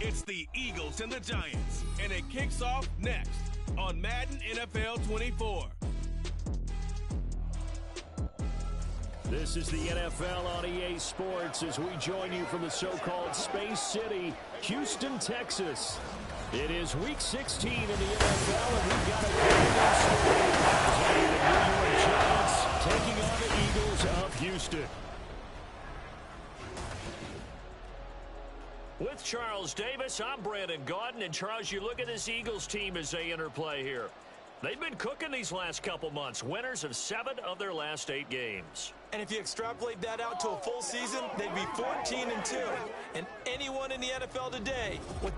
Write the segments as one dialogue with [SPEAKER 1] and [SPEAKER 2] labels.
[SPEAKER 1] It's the Eagles and the Giants, and it kicks off next on Madden NFL 24.
[SPEAKER 2] This is the NFL on EA Sports as we join you from the so-called Space City, Houston, Texas. It is Week 16 in the NFL, and we've got a game the New York Giants taking on the Eagles of Houston. With Charles Davis, I'm Brandon Gaudin. And Charles, you look at this Eagles team as they interplay here. They've been cooking these last couple months. Winners of 7 of their last 8 games.
[SPEAKER 3] And if you extrapolate that out to a full season, they'd be 14-2. And anyone in the NFL today would...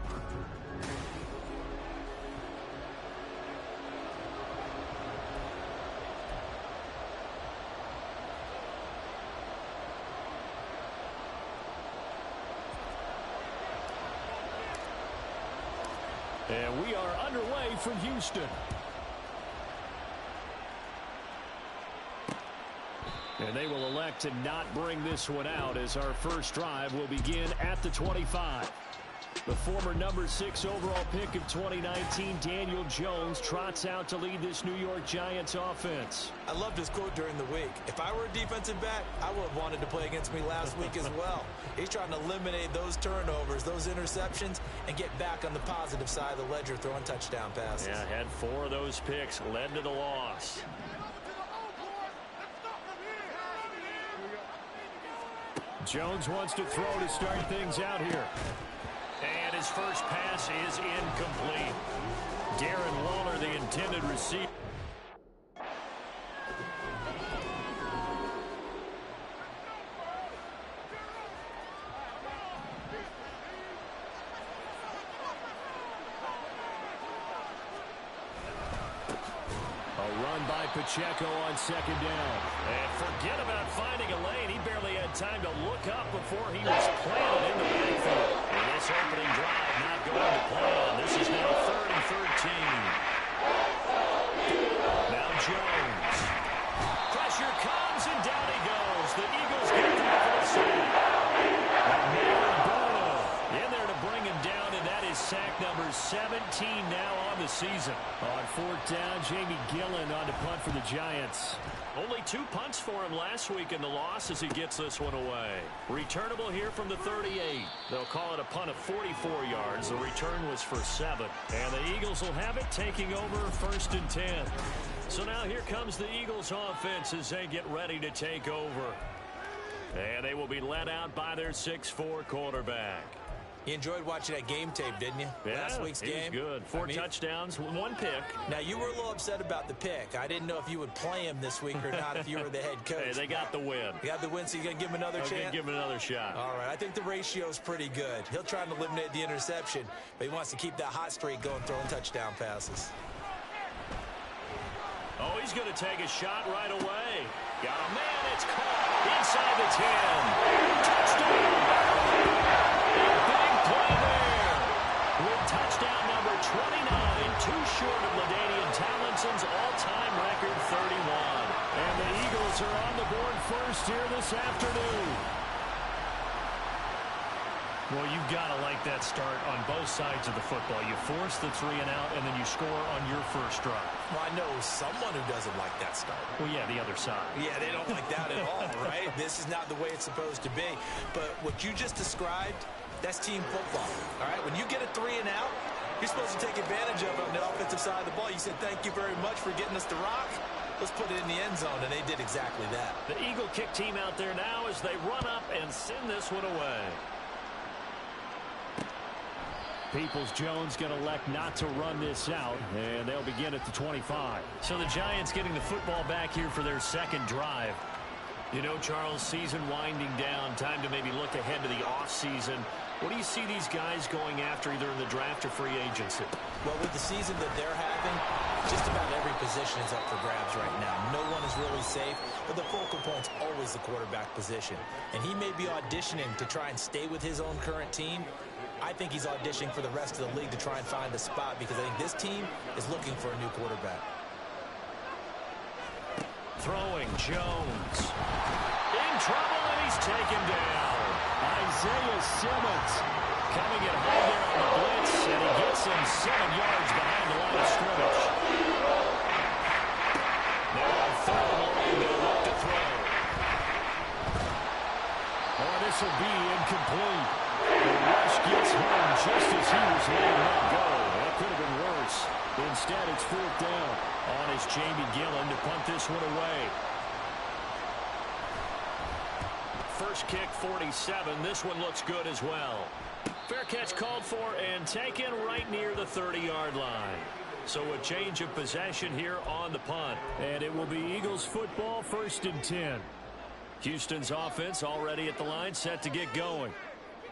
[SPEAKER 2] And we are underway from Houston. And they will elect to not bring this one out as our first drive will begin at the 25. The former number 6 overall pick of 2019, Daniel Jones, trots out to lead this New York Giants offense.
[SPEAKER 3] I loved his quote during the week. If I were a defensive back, I would have wanted to play against me last week as well. He's trying to eliminate those turnovers, those interceptions, and get back on the positive side of the ledger throwing touchdown passes.
[SPEAKER 2] Yeah, had 4 of those picks, led to the loss. Jones wants to throw to start things out here. And his first pass is incomplete. Darren Waller, the intended receiver. Pacheco on second down. And forget about finding a lane. He barely had time to look up before he was planted in the backfield. And this opening drive not going to plan. This is now 3rd and 13. Now Jones. Pressure comes, and down he goes. The Eagles get there for the sack. In there to bring him down, and that is sack number 17 now on the season. On 4th down, Jamie Gillen on to punt for the Giants. Only 2 punts for him last week in the loss as he gets this one away. Returnable here from the 38. They'll call it a punt of 44 yards. The return was for 7. And the Eagles will have it, taking over 1st and 10. So now here comes the Eagles offense as they get ready to take over. And they will be led out by their 6'4" quarterback.
[SPEAKER 3] You enjoyed watching that game tape, didn't you?
[SPEAKER 2] Yeah,
[SPEAKER 3] last week's game.
[SPEAKER 2] It was good. 4 touchdowns, 1 pick.
[SPEAKER 3] Now, you were a little upset about the pick. I didn't know if you would play him this week or not if you were the head coach.
[SPEAKER 2] Hey, they got the win.
[SPEAKER 3] You got the win, so you're going to give him another chance?
[SPEAKER 2] Give him another shot.
[SPEAKER 3] All right, I think the ratio's pretty good. He'll try to eliminate the interception, but he wants to keep that hot streak going, throwing touchdown passes.
[SPEAKER 2] Oh, he's going to take a shot right away. Got a man, it's caught inside the 10. Touchdown! Big play there. With touchdown number 29, 2 short of LaDainian Tomlinson's all-time record 31. And the Eagles are on the board first here this afternoon. Well, you've got to like that start on both sides of the football. You force the 3 and out, and then you score on your first drive.
[SPEAKER 3] Well, I know someone who doesn't like that start.
[SPEAKER 2] Well, yeah, the other side.
[SPEAKER 3] Yeah, they don't like that at all, right? This is not the way it's supposed to be. But what you just described, that's team football, all right? When you get a 3 and out, you're supposed to take advantage of it on the offensive side of the ball. You said, thank you very much for getting us the rock. Let's put it in the end zone, and they did exactly that.
[SPEAKER 2] The Eagle kick team out there now as they run up and send this one away. Peoples-Jones going to elect not to run this out, and they'll begin at the 25. So the Giants getting the football back here for their second drive. You know, Charles, season winding down, time to maybe look ahead to the offseason. What do you see these guys going after either in the draft or free agency?
[SPEAKER 3] Well, with the season that they're having, just about every position is up for grabs right now. No one is really safe, but the focal point's always the quarterback position. And he may be auditioning to try and stay with his own current team. I think he's auditioning for the rest of the league to try and find a spot because I think this team is looking for a new quarterback.
[SPEAKER 2] Throwing Jones. In trouble, and he's taken down. Isaiah Simmons coming in home there on the yards behind the line of scrimmage. Now on third and long, they'll look to throw. Oh, this will be incomplete. The rush gets home just as he was letting that go. That could have been worse. Instead, it's fourth down. On is Jamie Gillen to punt this one away. First kick, 47. This one looks good as well. Fair catch called for and taken right near the 30-yard line. So a change of possession here on the punt. And it will be Eagles football, 1st and 10. Houston's offense already at the line, set to get going.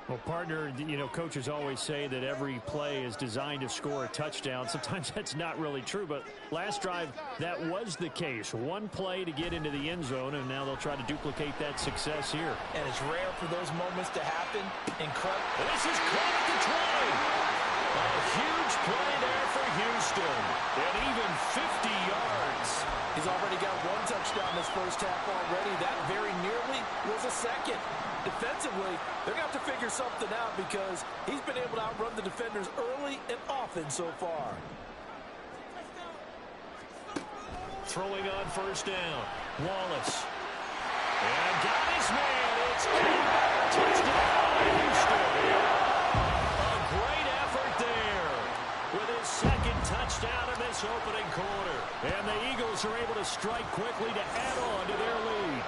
[SPEAKER 2] Well, partner, you know, coaches always say that every play is designed to score a touchdown. Sometimes that's not really true, but last drive, that was the case. One play to get into the end zone, and now they'll try to duplicate that success here.
[SPEAKER 3] And it's rare for those moments to happen. Incredible.
[SPEAKER 2] This is caught at the 20. A huge play there for Houston. And even 50 yards.
[SPEAKER 3] He's already got one touchdown this first half already. That very nearly was a second. Defensively, they're going to have to figure something out because he's been able to outrun the defenders early and often so far.
[SPEAKER 2] Throwing on first down. Wallace. And got his man. It's caught. Touchdown, Houston. A great effort there with his second touchdown in this opening quarter. And the Eagles are able to strike quickly to add on to their lead.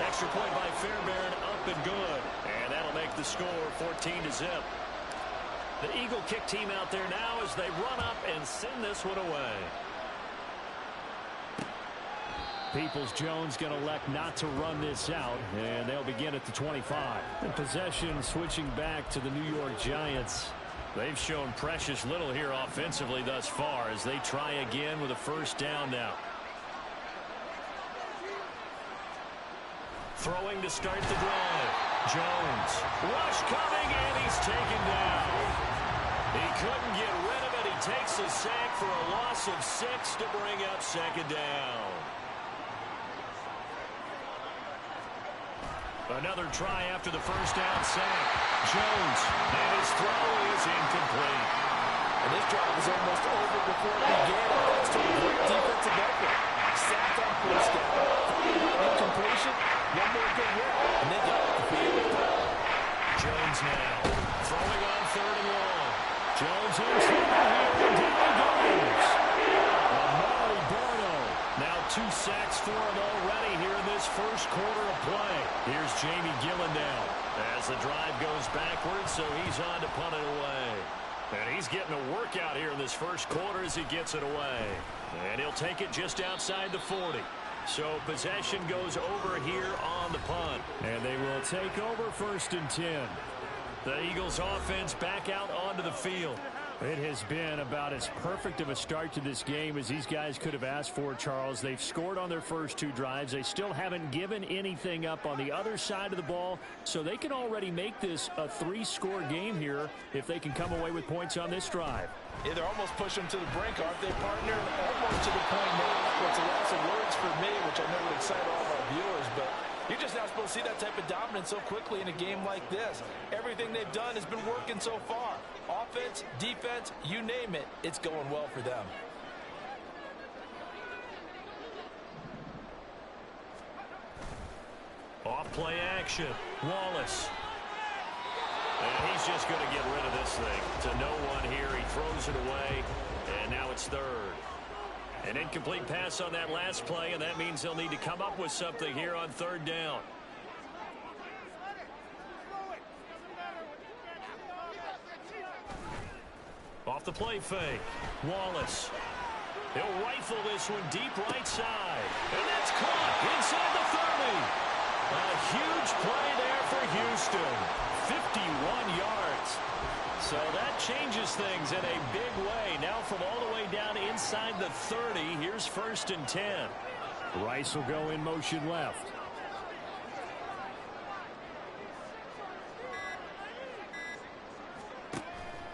[SPEAKER 2] Extra point by Fairbairn, up and good. And that'll make the score 14-0. The Eagle kick team out there now as they run up and send this one away. Peoples-Jones going to elect not to run this out, and they'll begin at the 25. And possession switching back to the New York Giants. They've shown precious little here offensively thus far as they try again with a first down now. Throwing to start the drive. Jones. Rush coming, and he's taken down. He couldn't get rid of it. He takes a sack for a loss of 6 to bring up second down. Another try after the first down sack. Jones, and his throw is incomplete.
[SPEAKER 3] And this drive is almost over before it began. Thanks to a great defensive effort. Sacked on first down. Incompletion. One more good hit, and they got off the field.
[SPEAKER 2] Jones now throwing on third and long. Jones in trouble here, and down he goes. Amari Barno. Now 2 sacks for him already here in this first quarter of play. Here's Jamie Gillen now as the drive goes backwards, so he's on to punt it away. And he's getting a workout here in this first quarter as he gets it away. And he'll take it just outside the 40. So possession goes over here on the punt. And they will take over 1st and 10. The Eagles offense back out onto the field. It has been about as perfect of a start to this game as these guys could have asked for, Charles. They've scored on their first 2 drives. They still haven't given anything up on the other side of the ball, so they can already make this a 3-score game here if they can come away with points on this drive.
[SPEAKER 3] Yeah, they're almost pushing them to the brink, aren't they, partner? Almost to the point now where it's a loss of words for me, which I know would excite all of our viewers, but you're just not supposed to see that type of dominance so quickly in a game like this. Everything they've done has been working so far. Offense, defense, you name it, it's going well for them.
[SPEAKER 2] Off play action. Wallace. And he's just going to get rid of this thing to no one here. He throws it away, and now it's third. An incomplete pass on that last play, and that means they'll need to come up with something here on third down. Off the play fake. Wallace. He'll rifle this one deep right side. And that's caught inside the 30. A huge play there for Houston. 51 yards. So that changes things in a big way. Now from all the way down inside the 30, here's 1st and 10. Rice will go in motion left.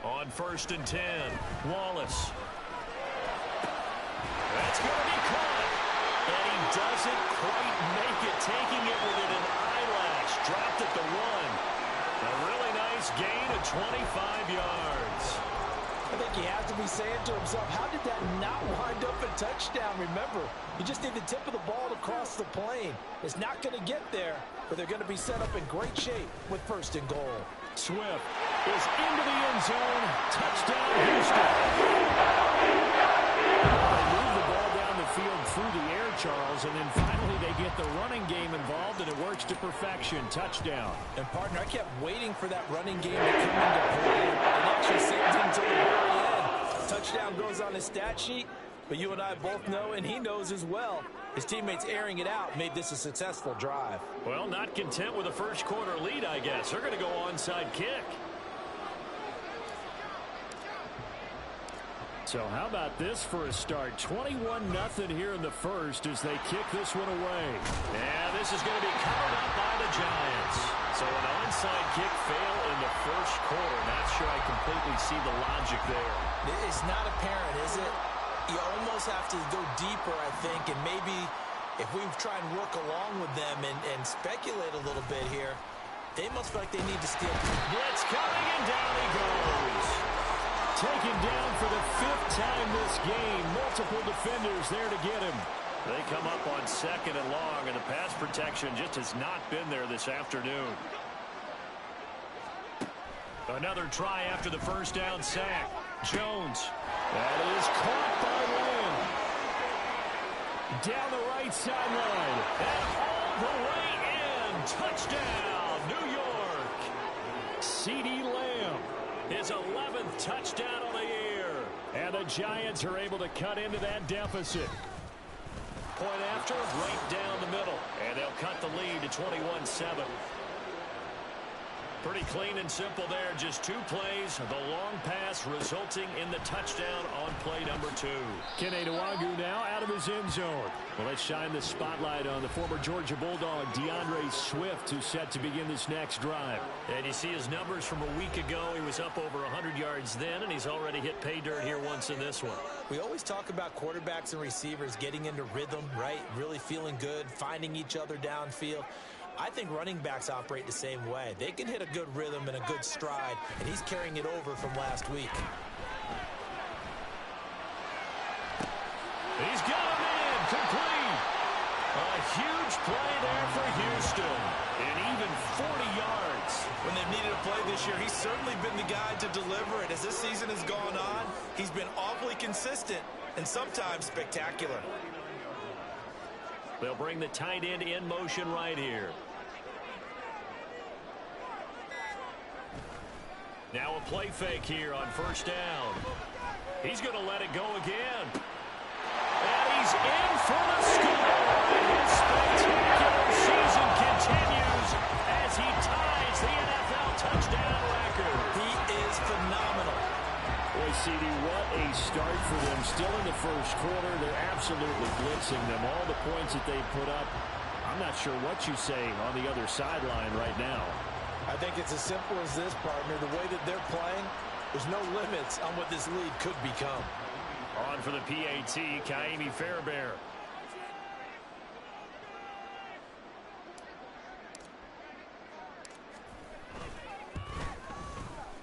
[SPEAKER 2] On 1st and 10, Wallace. That's going to be caught. And he doesn't quite make it, taking it within an eyelash. Dropped at the 1. A really nice gain of 25 yards.
[SPEAKER 3] I think he has to be saying to himself, how did that not wind up a touchdown? Remember, you just need the tip of the ball to cross the plane. It's not going to get there, but they're going to be set up in great shape with 1st and goal.
[SPEAKER 2] Swift is into the end zone. Touchdown, Houston. They move the ball down the field through the air, Charles, and then finally they get the running game involved, and it works to perfection. Touchdown.
[SPEAKER 3] And, partner, I kept waiting for that running game to come into play. It actually saved him until the very end. Touchdown goes on his stat sheet, but you and I both know, and he knows as well, his teammates airing it out made this a successful drive.
[SPEAKER 2] Well, not content with a first quarter lead, I guess. They're going to go onside kick. So how about this for a start? 21-0 here in the first as they kick this one away. And this is going to be covered up by the Giants. So an onside kick fail in the first quarter. Not sure I completely see the logic there.
[SPEAKER 3] It's not apparent, is it? You almost have to go deeper, I think, and maybe if we try and work along with them and speculate a little bit here, they must feel like they need to steal.
[SPEAKER 2] Blitz coming, and down he goes. Taken down for the 5th time this game. Multiple defenders there to get him. They come up on 2nd and long, and the pass protection just has not been there this afternoon. Another try after the first down sack. Jones. That is caught by Lamb. Down the right sideline. And all the way in. Touchdown, New York. CeeDee Lamb. His 11th touchdown of the year. And the Giants are able to cut into that deficit. Point after, right down the middle. And they'll cut the lead to 21-7. Pretty clean and simple there. Just 2 plays. The long pass resulting in the touchdown on play number 2. Kene Nwangwu now out of his end zone. Well, let's shine the spotlight on the former Georgia Bulldog, DeAndre Swift, who's set to begin this next drive. And you see his numbers from a week ago. He was up over 100 yards then, and he's already hit pay dirt here once in this one.
[SPEAKER 3] We always talk about quarterbacks and receivers getting into rhythm, right? Really feeling good, finding each other downfield. I think running backs operate the same way. They can hit a good rhythm and a good stride, and he's carrying it over from last week.
[SPEAKER 2] He's got him in, complete. A huge play there for Houston, and even 40 yards.
[SPEAKER 3] When they've needed a play this year, he's certainly been the guy to deliver it. As this season has gone on, he's been awfully consistent and sometimes spectacular.
[SPEAKER 2] They'll bring the tight end in motion right here. Now a play fake here on first down. He's going to let it go again. And he's in for the score. And his spectacular season continues as he ties the NFL touchdown record.
[SPEAKER 3] He is phenomenal.
[SPEAKER 2] Boy, CD, what a start for them. Still in the first quarter. They're absolutely blitzing them. All the points that they put up, I'm not sure what you say on the other sideline right now.
[SPEAKER 3] I think it's as simple as this, partner. The way that they're playing, there's no limits on what this lead could become.
[SPEAKER 2] On for the PAT, Kaimi Fairbairn.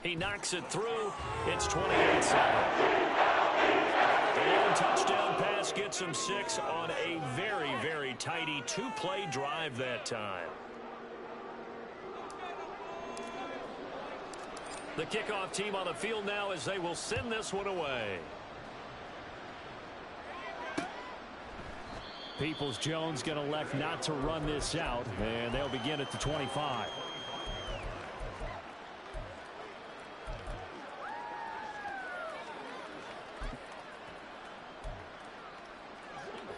[SPEAKER 2] He knocks it through. It's 28-7. The long touchdown pass gets him 6 on a very, very tidy 2-play drive that time. The kickoff team on the field now as they will send this one away. Peoples-Jones going to elect not to run this out, and they'll begin at the 25.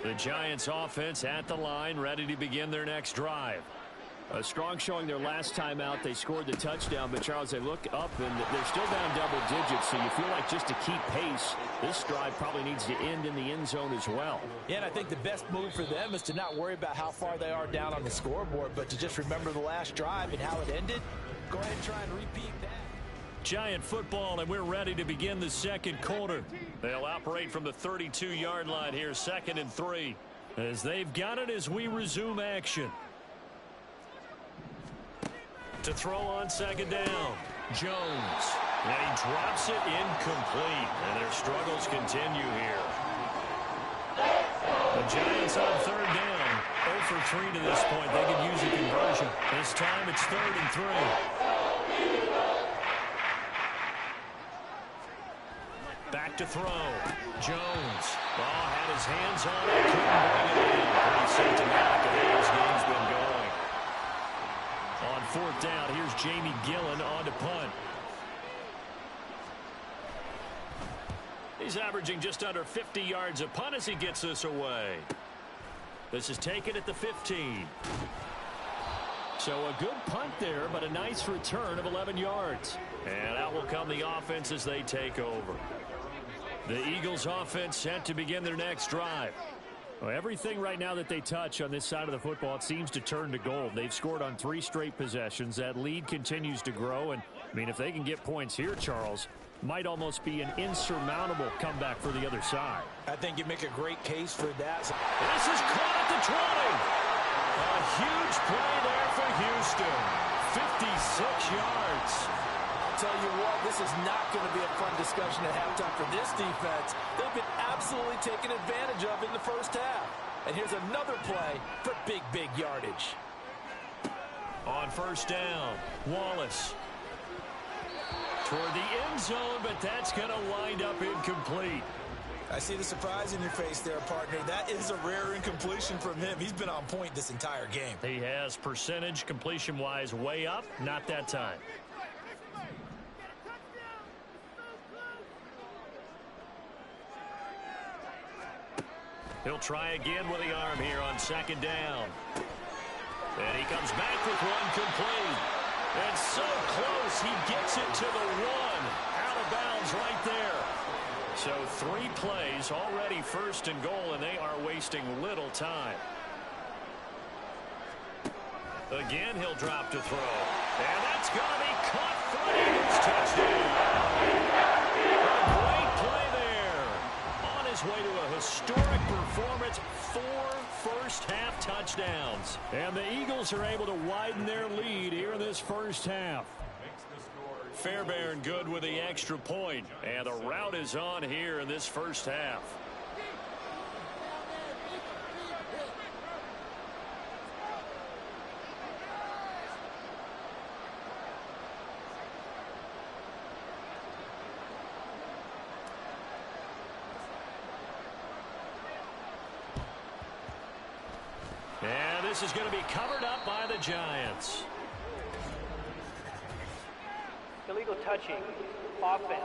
[SPEAKER 2] The Giants offense at the line, ready to begin their next drive. A strong showing their last time out. They scored the touchdown, but Charles, they look up and they're still down double digits, so you feel like just to keep pace, this drive probably needs to end in the end zone as well.
[SPEAKER 3] Yeah, and I think the best move for them is to not worry about how far they are down on the scoreboard, but to just remember the last drive and how it ended. Go ahead and try and repeat that.
[SPEAKER 2] Giant football, and we're ready to begin the second quarter. They'll operate from the 32-yard line here, 2nd and 3, as they've got it as we resume action. To throw on 2nd down, Jones. And he drops it incomplete. And their struggles continue here. The Giants on third down. 0 for 3 to this point. They could use a conversion. This time it's 3rd and 3. Back to throw. Jones. Ball had his hands on it. Couldn't bring it in. Pretty symptomatic of how this game's been going. On 4th down, here's Jamie Gillen on to punt. He's averaging just under 50 yards a punt as he gets this away. This is taken at the 15. So a good punt there, but a nice return of 11 yards. And out will come the offense as they take over. The Eagles offense set to begin their next drive. Well, everything right now that they touch on this side of the football, it seems to turn to gold. They've scored on 3 straight possessions. That lead continues to grow. And, I mean, if they can get points here, Charles, might almost be an insurmountable comeback for the other side.
[SPEAKER 3] I think you make a great case for that.
[SPEAKER 2] This is caught at the 20. A huge play there for Houston. 56 yards.
[SPEAKER 3] Tell you what, this is not going to be a fun discussion at halftime for this defense. They've been absolutely taken advantage of in the first half. And here's another play for big, big yardage.
[SPEAKER 2] On 1st down, Wallace. Toward the end zone, but that's going to wind up incomplete.
[SPEAKER 3] I see the surprise in your face there, partner. That is a rare incompletion from him. He's been on point this entire game.
[SPEAKER 2] He has percentage completion-wise way up, not that time. He'll try again with the arm here on 2nd down. And he comes back with one complete. And so close, he gets it to the 1. Out of bounds right there. So 3 plays, already 1st and goal, and they are wasting little time. Again, he'll drop to throw. And that's going to be caught for an Eagles touchdown. A great play there. On his way to a historic performance, 4 first-half touchdowns. And the Eagles are able to widen their lead here in this first half. Fairbairn good with the extra point. And the route is on here in this first half. And this is going to be covered up by the Giants.
[SPEAKER 4] Illegal touching. Offense.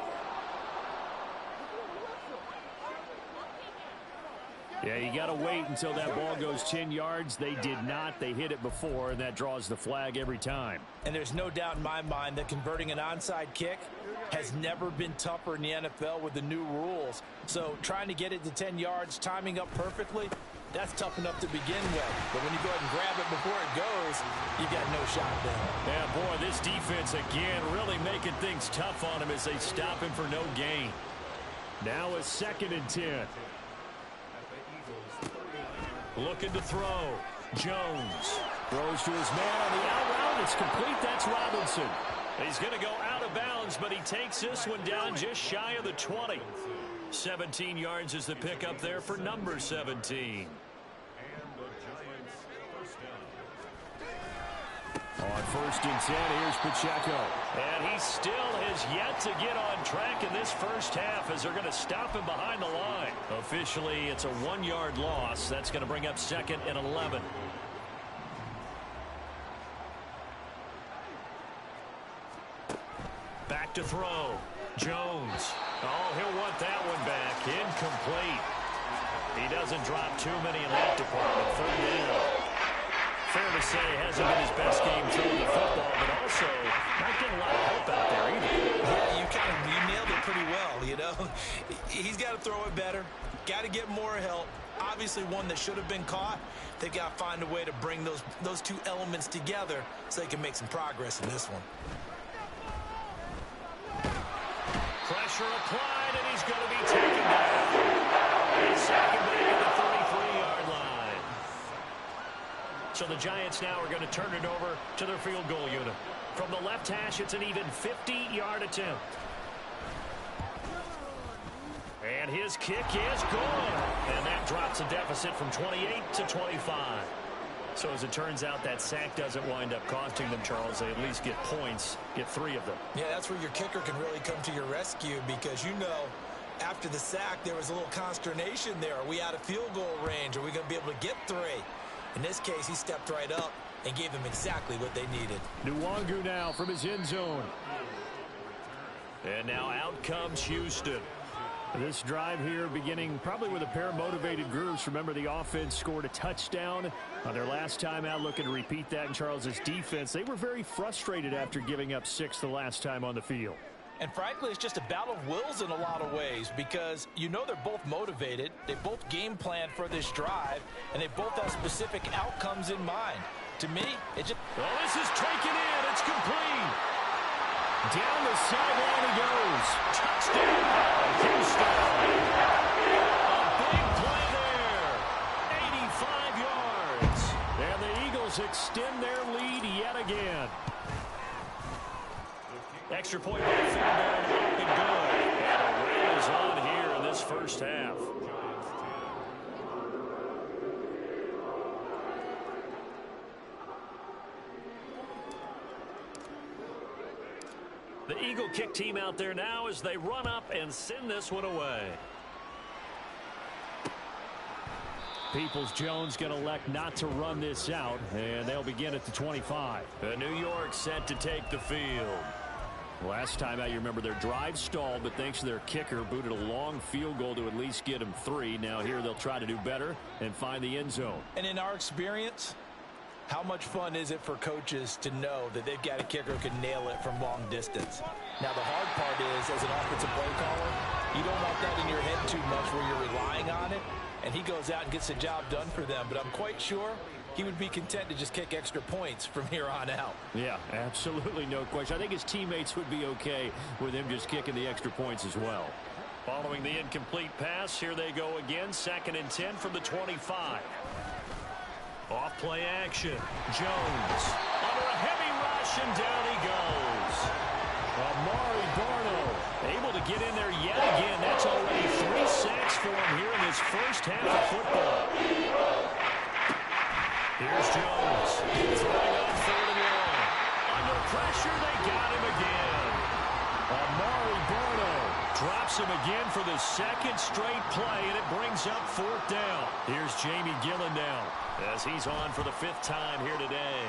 [SPEAKER 2] Yeah, you got to wait until that ball goes 10 yards. They did not. They hit it before, and that draws the flag every time.
[SPEAKER 3] And there's no doubt in my mind that converting an onside kick has never been tougher in the NFL with the new rules. So trying to get it to 10 yards, timing up perfectly, that's tough enough to begin with. But when you go ahead and grab it before it goes, you got no shot there.
[SPEAKER 2] Yeah, boy, this defense again really making things tough on him as they stop him for no gain. Now a 2nd and 10. Looking to throw. Jones throws to his man on the out route. It's complete. That's Robinson. He's going to go out of bounds, but he takes this one down just shy of the 20. 17 yards is the pickup there for number 17. On 1st and 10, here's Pacheco. And he still has yet to get on track in this first half as they're going to stop him behind the line. Officially, it's a 1-yard loss. That's going to bring up 2nd and 11. Back to throw. Jones. Oh, he'll want that one back. Incomplete. He doesn't drop too many in that department. 3rd down. Fair to say, hasn't been his best game throwing the football, but also not getting a lot of help out there either.
[SPEAKER 3] Yeah, you nailed it pretty well, you know. He's got to throw it better. Got to get more help. Obviously one that should have been caught. They've got to find a way to bring those 2 elements together so they can make some progress in this one.
[SPEAKER 2] Pressure applied, and he's going to be taken down. He's second back at the 33-yard line. So the Giants now are going to turn it over to their field goal unit. From the left hash, it's an even 50-yard attempt. And his kick is good. And that drops a deficit from 28 to 25. So as it turns out, that sack doesn't wind up costing them, Charles. They at least get points, get 3 of them.
[SPEAKER 3] Yeah, that's where your kicker can really come to your rescue because, you know, after the sack, there was a little consternation there. Are we out of field goal range? Are we going to be able to get 3? In this case, he stepped right up and gave them exactly what they needed.
[SPEAKER 2] Nwangu now from his end zone. And now out comes Houston. This drive here beginning probably with a pair of motivated groups. Remember, the offense scored a touchdown on their last time out, looking to repeat that in Charles's defense. They were very frustrated after giving up 6 the last time on the field.
[SPEAKER 3] And frankly, it's just a battle of wills in a lot of ways because you know they're both motivated. They both game plan for this drive, and they both have specific outcomes in mind. To me, it just...
[SPEAKER 2] Well, this is taken in. It's complete. Down the sideline he goes. Touchdown, Houston. A big play there. 85 yards. And the Eagles extend their lead yet again. Extra point by Fairbairn, up and good. And a rain is on here in this first half. The Eagle kick team out there now as they run up and send this one away. Peoples-Jones going to elect not to run this out, and they'll begin at the 25. New York set to take the field. Last time out, you remember their drive stalled, but thanks to their kicker, booted a long field goal to at least get them 3. Now here they'll try to do better and find the end zone.
[SPEAKER 3] And in our experience, how much fun is it for coaches to know that they've got a kicker who can nail it from long distance? Now, the hard part is, as an offensive play caller, you don't want that in your head too much where you're relying on it, and he goes out and gets the job done for them. But I'm quite sure he would be content to just kick extra points from here on out.
[SPEAKER 2] Yeah, absolutely no question. I think his teammates would be okay with him just kicking the extra points as well. Following the incomplete pass, here they go again. 2nd and 10 from the 25. Off play action. Jones under a heavy rush, and down he goes. Amari Barno able to get in there yet again. That's already 3 sacks for him here in this first half of football. Here's Jones throwing on 3rd and 1. Under pressure, they got him again. Amari Barno drops him again for the 2nd straight play, and it brings up 4th down. Here's Jamie Gillen now as he's on for the 5th time here today.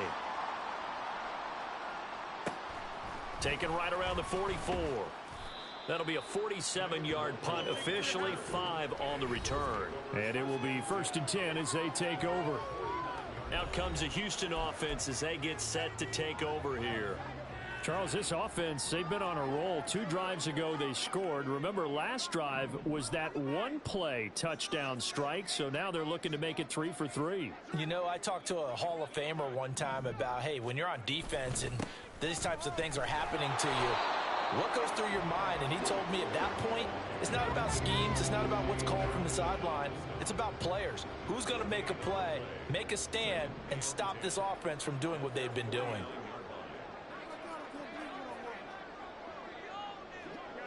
[SPEAKER 2] Taken right around the 44. That'll be a 47-yard punt, officially 5 on the return. And it will be 1st and 10 as they take over. Out comes the Houston offense as they get set to take over here. Charles, this offense, they've been on a roll. 2 drives ago, they scored. Remember, last drive was that 1-play touchdown strike, so now they're looking to make it 3 for 3.
[SPEAKER 3] You know, I talked to a Hall of Famer one time about, hey, when you're on defense and these types of things are happening to you, what goes through your mind? And he told me at that point, it's not about schemes. It's not about what's called from the sideline. It's about players. Who's going to make a play, make a stand, and stop this offense from doing what they've been doing?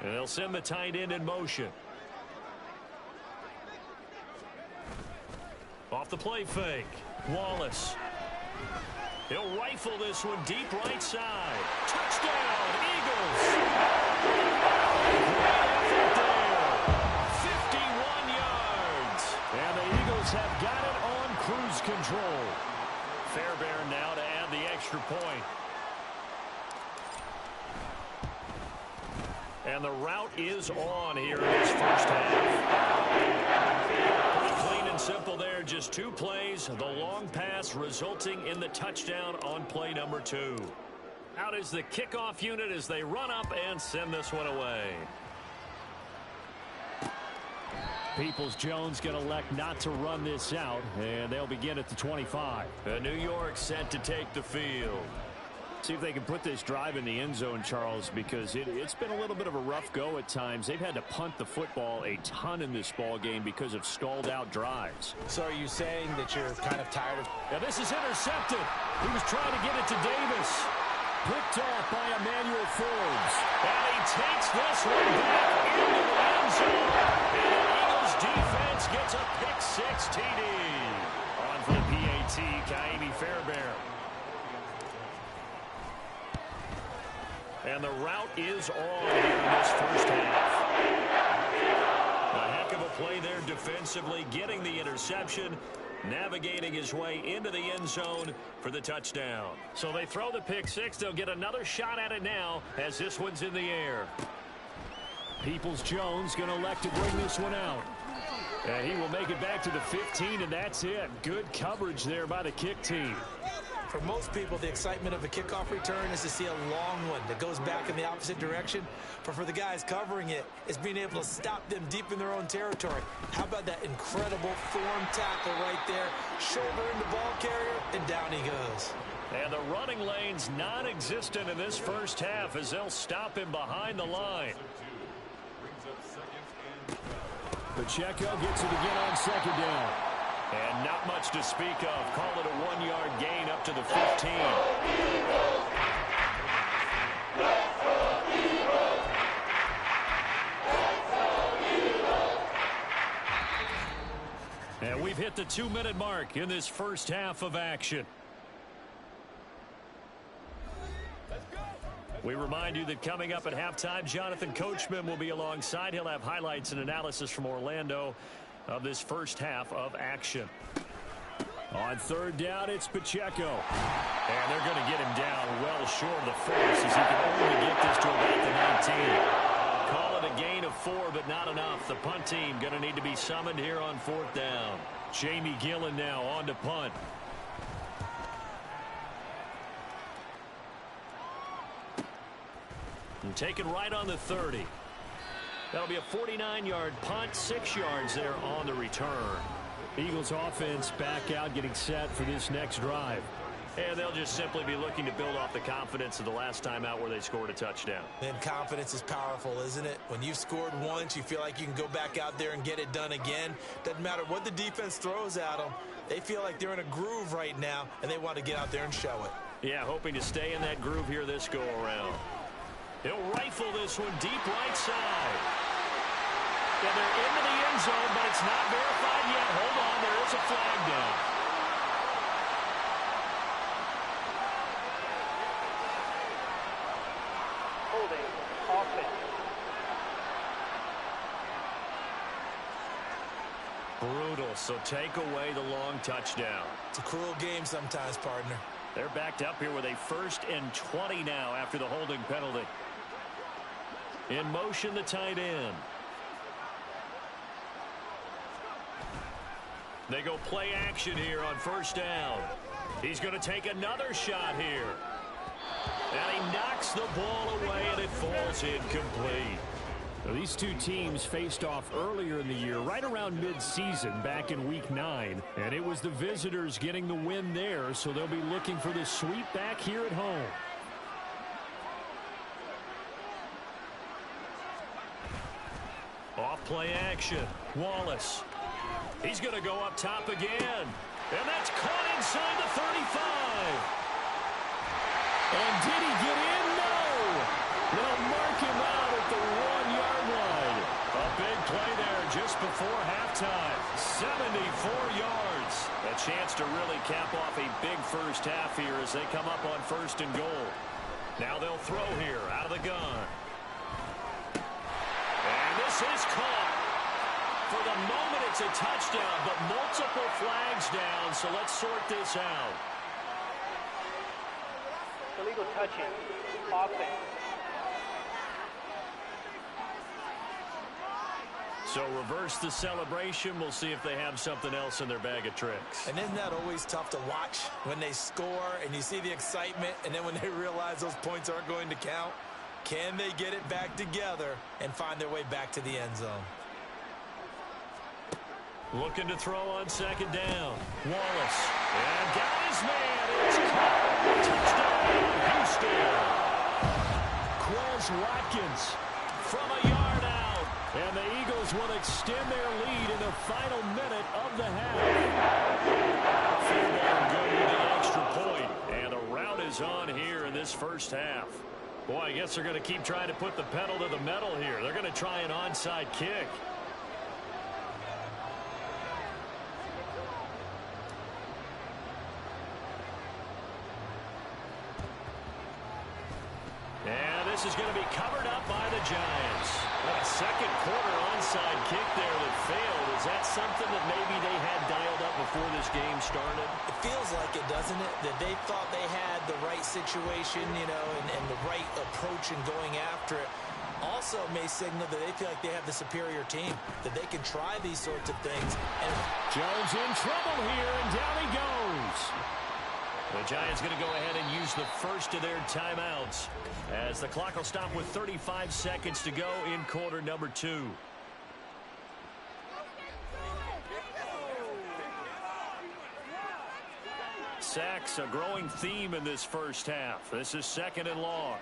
[SPEAKER 2] And they'll send the tight end in motion. Off the play fake. Wallace. He'll rifle this one deep right side. Touchdown, Eagles. Great effort there. 51 yards. And the Eagles have got it on cruise control. Fairbairn now to add the extra point. And the route is on here in this first half. Pretty clean and simple there. Just 2 plays. The long pass resulting in the touchdown on play number 2. Out is the kickoff unit as they run up and send this one away. Peoples-Jones going to elect not to run this out, and they'll begin at the 25. New York set to take the field. See if they can put this drive in the end zone, Charles, because it's been a little bit of a rough go at times. They've had to punt the football a ton in this ball game because of stalled out drives.
[SPEAKER 3] So are you saying that you're kind of tired of...
[SPEAKER 2] Now this is intercepted. He was trying to get it to Davis. Picked off by Emmanuel Forbes. And he takes this one back into the end zone. gets a pick-6 TD. On for the PAT, Kaimi Fairbairn. And the route is on here in this first half. A heck of a play there defensively, getting the interception, navigating his way into the end zone for the touchdown. So they throw the pick-6. They'll get another shot at it now as this one's in the air. Peoples-Jones going to elect to bring this one out. And he will make it back to the 15, and that's it. Good coverage there by the kick team.
[SPEAKER 3] For most people, the excitement of a kickoff return is to see a long one that goes back in the opposite direction. But for the guys covering it, it's being able to stop them deep in their own territory. How about that incredible form tackle right there? Shoulder into ball carrier, and down he goes.
[SPEAKER 2] And the running lane's non-existent in this first half as they'll stop him behind the line. Pacheco gets it again on second down. And not much to speak of. Call it a 1-yard gain up to the 15. And we've hit the 2-minute mark in this first half of action. We remind you that coming up at halftime, Jonathan Coachman will be alongside. He'll have highlights and analysis from Orlando of this first half of action. On third down, it's Pacheco. And they're going to get him down well short of the force as he can only get this to about the 19. Call it a gain of 4, but not enough. The punt team going to need to be summoned here on fourth down. Jamie Gillen now on to punt. And taken right on the 30. That'll be a 49-yard punt, 6 yards there on the return. Eagles offense back out, getting set for this next drive. And they'll just simply be looking to build off the confidence of the last time out where they scored a touchdown.
[SPEAKER 3] And confidence is powerful, isn't it? When you've scored once, you feel like you can go back out there and get it done again. Doesn't matter what the defense throws at them. They feel like they're in a groove right now, and they want to get out there and show it.
[SPEAKER 2] Yeah, hoping to stay in that groove here this go-around. He'll rifle this one deep right side. And they're into the end zone, but it's not verified yet. Hold on, there is a flag down.
[SPEAKER 4] Holding offense.
[SPEAKER 2] Brutal, so take away the long touchdown.
[SPEAKER 3] It's a cruel game sometimes, partner.
[SPEAKER 2] They're backed up here with a 1st and 20 now after the holding penalty. In motion, the tight end. They go play action here on first down. He's going to take another shot here. And he knocks the ball away, and it falls incomplete. Now, these two teams faced off earlier in the year, right around mid-season, back in Week 9. And it was the visitors getting the win there, so they'll be looking for the sweep back here at home. Off play action. Wallace. He's going to go up top again. And that's caught inside the 35. And did he get in? No. They'll mark him out at the 1-yard line. A big play there just before halftime. 74 yards. A chance to really cap off a big first half here as they come up on 1st and goal. Now they'll throw here out of the gun. And this is caught. For the moment, it's a touchdown, but multiple flags down, so let's sort this out.
[SPEAKER 4] Illegal touching. Offense.
[SPEAKER 2] So reverse the celebration. We'll see if they have something else in their bag of tricks.
[SPEAKER 3] And isn't that always tough to watch when they score and you see the excitement, and then when they realize those points aren't going to count? Can they get it back together and find their way back to the end zone?
[SPEAKER 2] Looking to throw on second down. Wallace. And got his man. It's caught. Touchdown, Houston. Quez Watkins from a yard out. And the Eagles will extend their lead in the final minute of the half. Fairbairn good with the extra point. And the route is on here in this first half. Boy, I guess they're going to keep trying to put the pedal to the metal here. They're going to try an onside kick. is going to be covered up by the Giants. A second quarter onside kick there that failed. Is that something that maybe they had dialed up before this game started?
[SPEAKER 3] It feels like it, doesn't it? That they thought they had the right situation, you know, and the right approach in going after it. Also may signal that they feel like they have the superior team, that they can try these sorts of things. And
[SPEAKER 2] Jones in trouble here, and down he goes. The Giants going to go ahead and use the first of their timeouts as the clock will stop with 35 seconds to go in quarter number 2. Sacks, a growing theme in this first half. This is 2nd and long.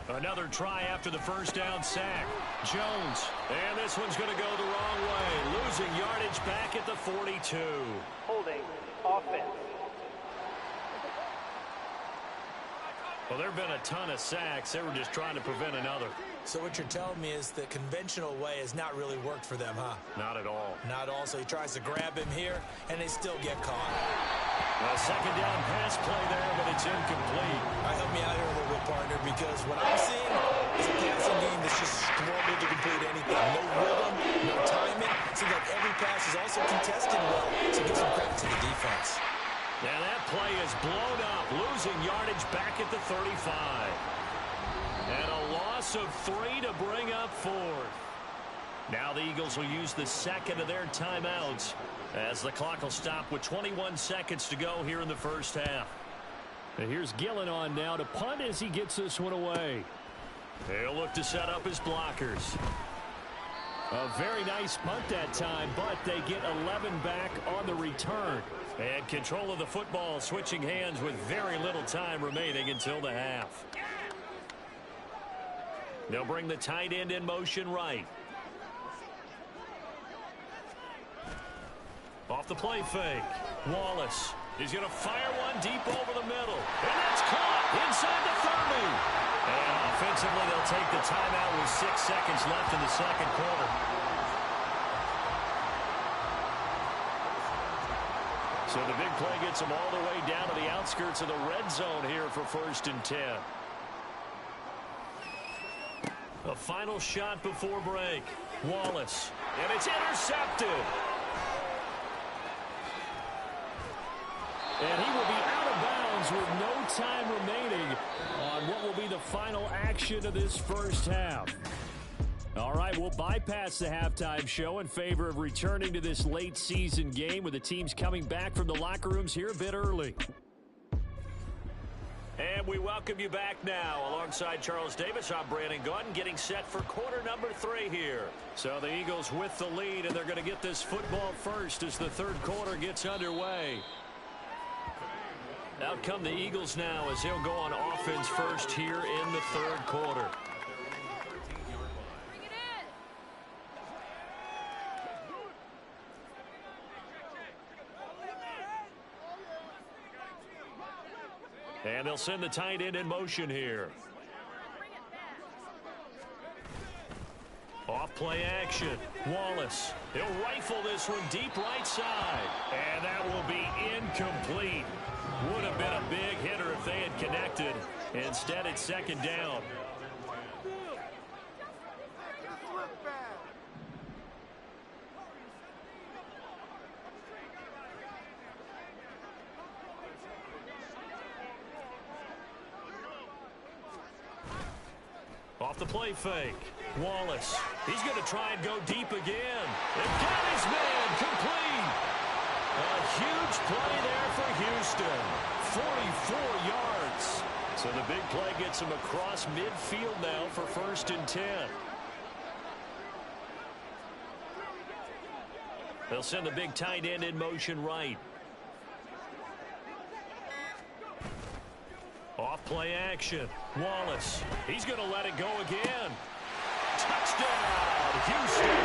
[SPEAKER 2] Another try after the first down sack. Jones. And this one's going to go the wrong way. Losing yardage back at the 42.
[SPEAKER 4] Holding. Offense.
[SPEAKER 2] Well, there have been a ton of sacks. They were just trying to prevent another.
[SPEAKER 3] so what you're telling me is the conventional way has not really worked for them, huh?
[SPEAKER 2] Not at all.
[SPEAKER 3] Not all. So he tries to grab him here, and they still get caught.
[SPEAKER 2] A second down pass play there, but it's incomplete.
[SPEAKER 3] All right, help me out here a little bit, partner, because what I'm seeing is a passing game that's just struggled to complete anything. No rhythm, no timing. Seems like every pass is also contested well, so give some credit to the defense.
[SPEAKER 2] And that play is blown up, losing yardage back at the 35. And a loss of 3 to bring up 4th. Now the Eagles will use the second of their timeouts as the clock will stop with 21 seconds to go here in the first half. And here's Gillen on now to punt as he gets this one away. He'll look to set up his blockers. A very nice punt that time, but they get 11 back on the return. And control of the football switching hands with very little time remaining until the half. They'll bring the tight end in motion right. Off the play fake. Wallace is going to fire one deep over the middle. And that's caught inside the 30. And offensively, they'll take the timeout with 6 seconds left in the second quarter. So the big play gets them all the way down to the outskirts of the red zone here for 1st and 10. A final shot before break. Wallace. And it's intercepted. And he will be out of bounds with no time remaining on what will be the final action of this first half. All right, we'll bypass the halftime show in favor of returning to this late season game with the teams coming back from the locker rooms here a bit early. And we welcome you back now. Alongside Charles Davis, I'm Brandon Gautin, getting set for quarter number 3 here. So the Eagles with the lead, and they're going to get this football first as the third quarter gets underway. Out come the Eagles now as they'll go on offense first here in the third quarter. And they'll send the tight end in motion here. Off play action. Wallace. He'll rifle this one deep right side. And that will be incomplete. Would have been a big hitter if they had connected. Instead, it's second down. Off the play fake. Wallace. He's going to try and go deep again. And got his man complete. A huge play there for Houston. 44 yards. So the big play gets him across midfield now for 1st and 10. They'll send the big tight end in motion right. Off play action. Wallace. He's going to let it go again. Touchdown, Houston.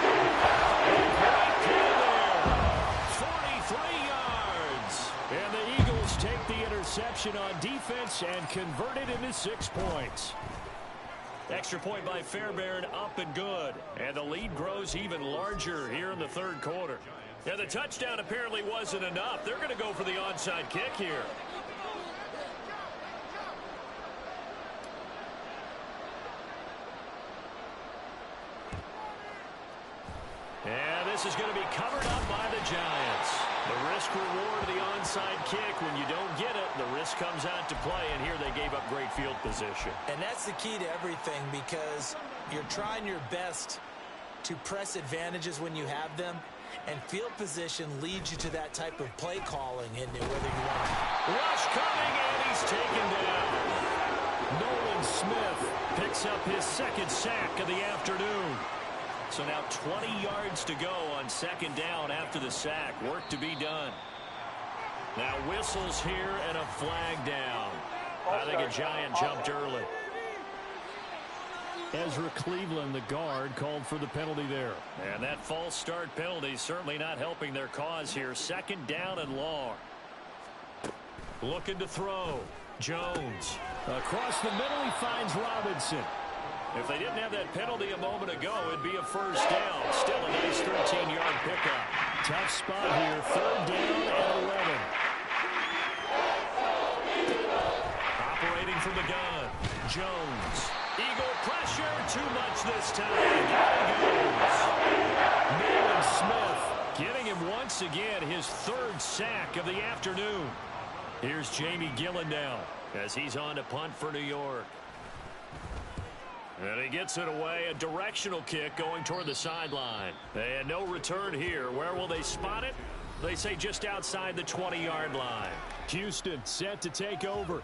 [SPEAKER 2] Great play there. 43 yards. And the Eagles take the interception on defense and convert it into 6 points. Extra point by Fairbairn, up and good. And the lead grows even larger here in the third quarter. And the touchdown apparently wasn't enough. They're going to go for the onside kick here. this is going to be covered up by the Giants. The risk-reward of the onside kick. When you don't get it, the risk comes out to play, and here they gave up great field position.
[SPEAKER 3] And that's the key to everything, because you're trying your best to press advantages when you have them, and field position leads you to that type of play calling, and whether you want to.
[SPEAKER 2] Rush coming, and he's taken down. Nolan Smith picks up his second sack of the afternoon. So now 20 yards to go on second down after the sack. Work to be done. Now whistles here and a flag down. I think a Giant jumped early.
[SPEAKER 5] Ezra Cleveland, the guard, called for the penalty there.
[SPEAKER 2] And that false start penalty certainly not helping their cause here. Second down and long. Looking to throw. Jones.
[SPEAKER 5] Across the middle, he finds Robinson.
[SPEAKER 2] If they didn't have that penalty a moment ago, it'd be a first down. Still a nice 13-yard pickup.
[SPEAKER 5] Tough spot here. Third down and 11.
[SPEAKER 2] Operating from the gun. Jones. Eagle pressure. Too much this time. Down he goes. Nolan Smith getting him once again his third sack of the afternoon. Here's Jamie Gillen now as he's on to punt for New York. And he gets it away, a directional kick going toward the sideline. And no return here. Where will they spot it? They say just outside the 20-yard line.
[SPEAKER 5] Houston set to take over.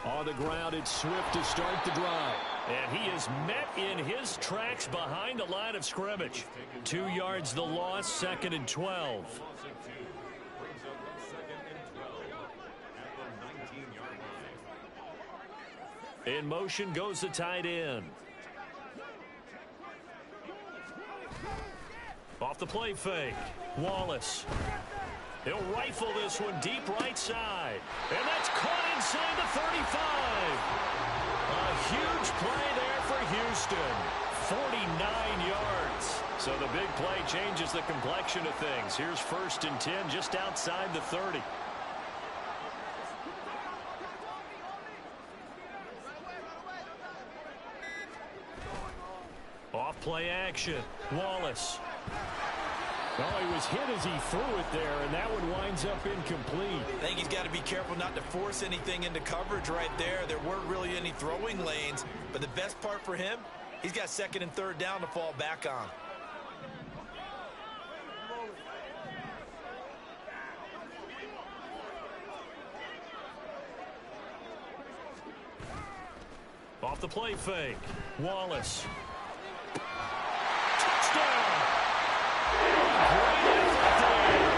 [SPEAKER 2] On the ground, it's Swift to start the drive. And he is met in his tracks behind the line of scrimmage. 2 yards the loss, second and 12. In motion goes the tight end. Off the play fake. Wallace. He'll rifle this one deep right side. And that's caught inside the 35. A huge play there for Houston. 49 yards. So the big play changes the complexion of things. Here's first and 10 just outside the 30. Off play action. Wallace.
[SPEAKER 5] Oh, he was hit as he threw it there, and that one winds up incomplete.
[SPEAKER 3] I think he's got to be careful not to force anything into coverage right there. There weren't really any throwing lanes, but the best part for him, he's got second and third down to fall back on.
[SPEAKER 2] Off the play fake. Wallace. Touchdown! Great effort there.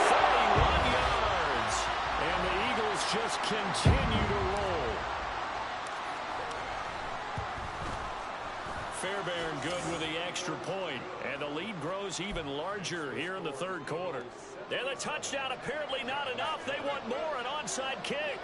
[SPEAKER 2] 41 yards. And the Eagles just continue to roll. Fairbairn good with the extra point. And the lead grows even larger here in the third quarter. And the touchdown apparently not enough. They want more, an onside kick.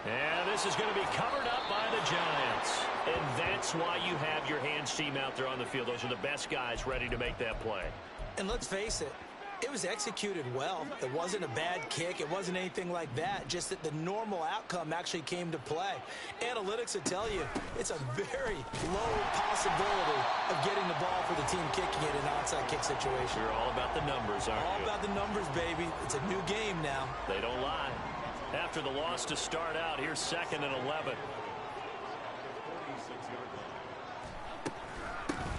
[SPEAKER 2] And this is going to be covered up by the Giants. And that's why you have your hands team out there on the field. Those are the best guys ready to make that play.
[SPEAKER 3] And let's face it, it was executed well. It wasn't a bad kick. It wasn't anything like that. Just that the normal outcome actually came to play. Analytics will tell you it's a very low possibility of getting the ball for the team kicking it in an onside kick situation.
[SPEAKER 2] You're all about the numbers, aren't you?
[SPEAKER 3] All about the numbers, baby. It's a new game now.
[SPEAKER 2] They don't lie. After the loss to start out, here's second and 11.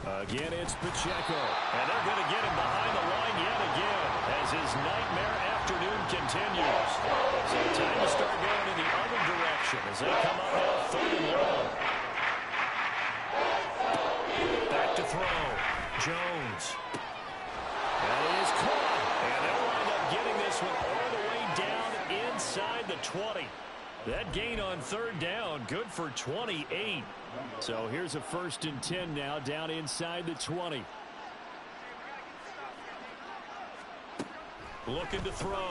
[SPEAKER 5] Again, it's Pacheco.
[SPEAKER 2] And they're going to get him behind the line yet again as his nightmare afternoon continues. So time to start going in the other direction as they come up now third and long. Back to throw. Jones. That gain on third down, good for 28.
[SPEAKER 5] So here's a 1st and 10 now, down inside the 20.
[SPEAKER 2] Looking to throw.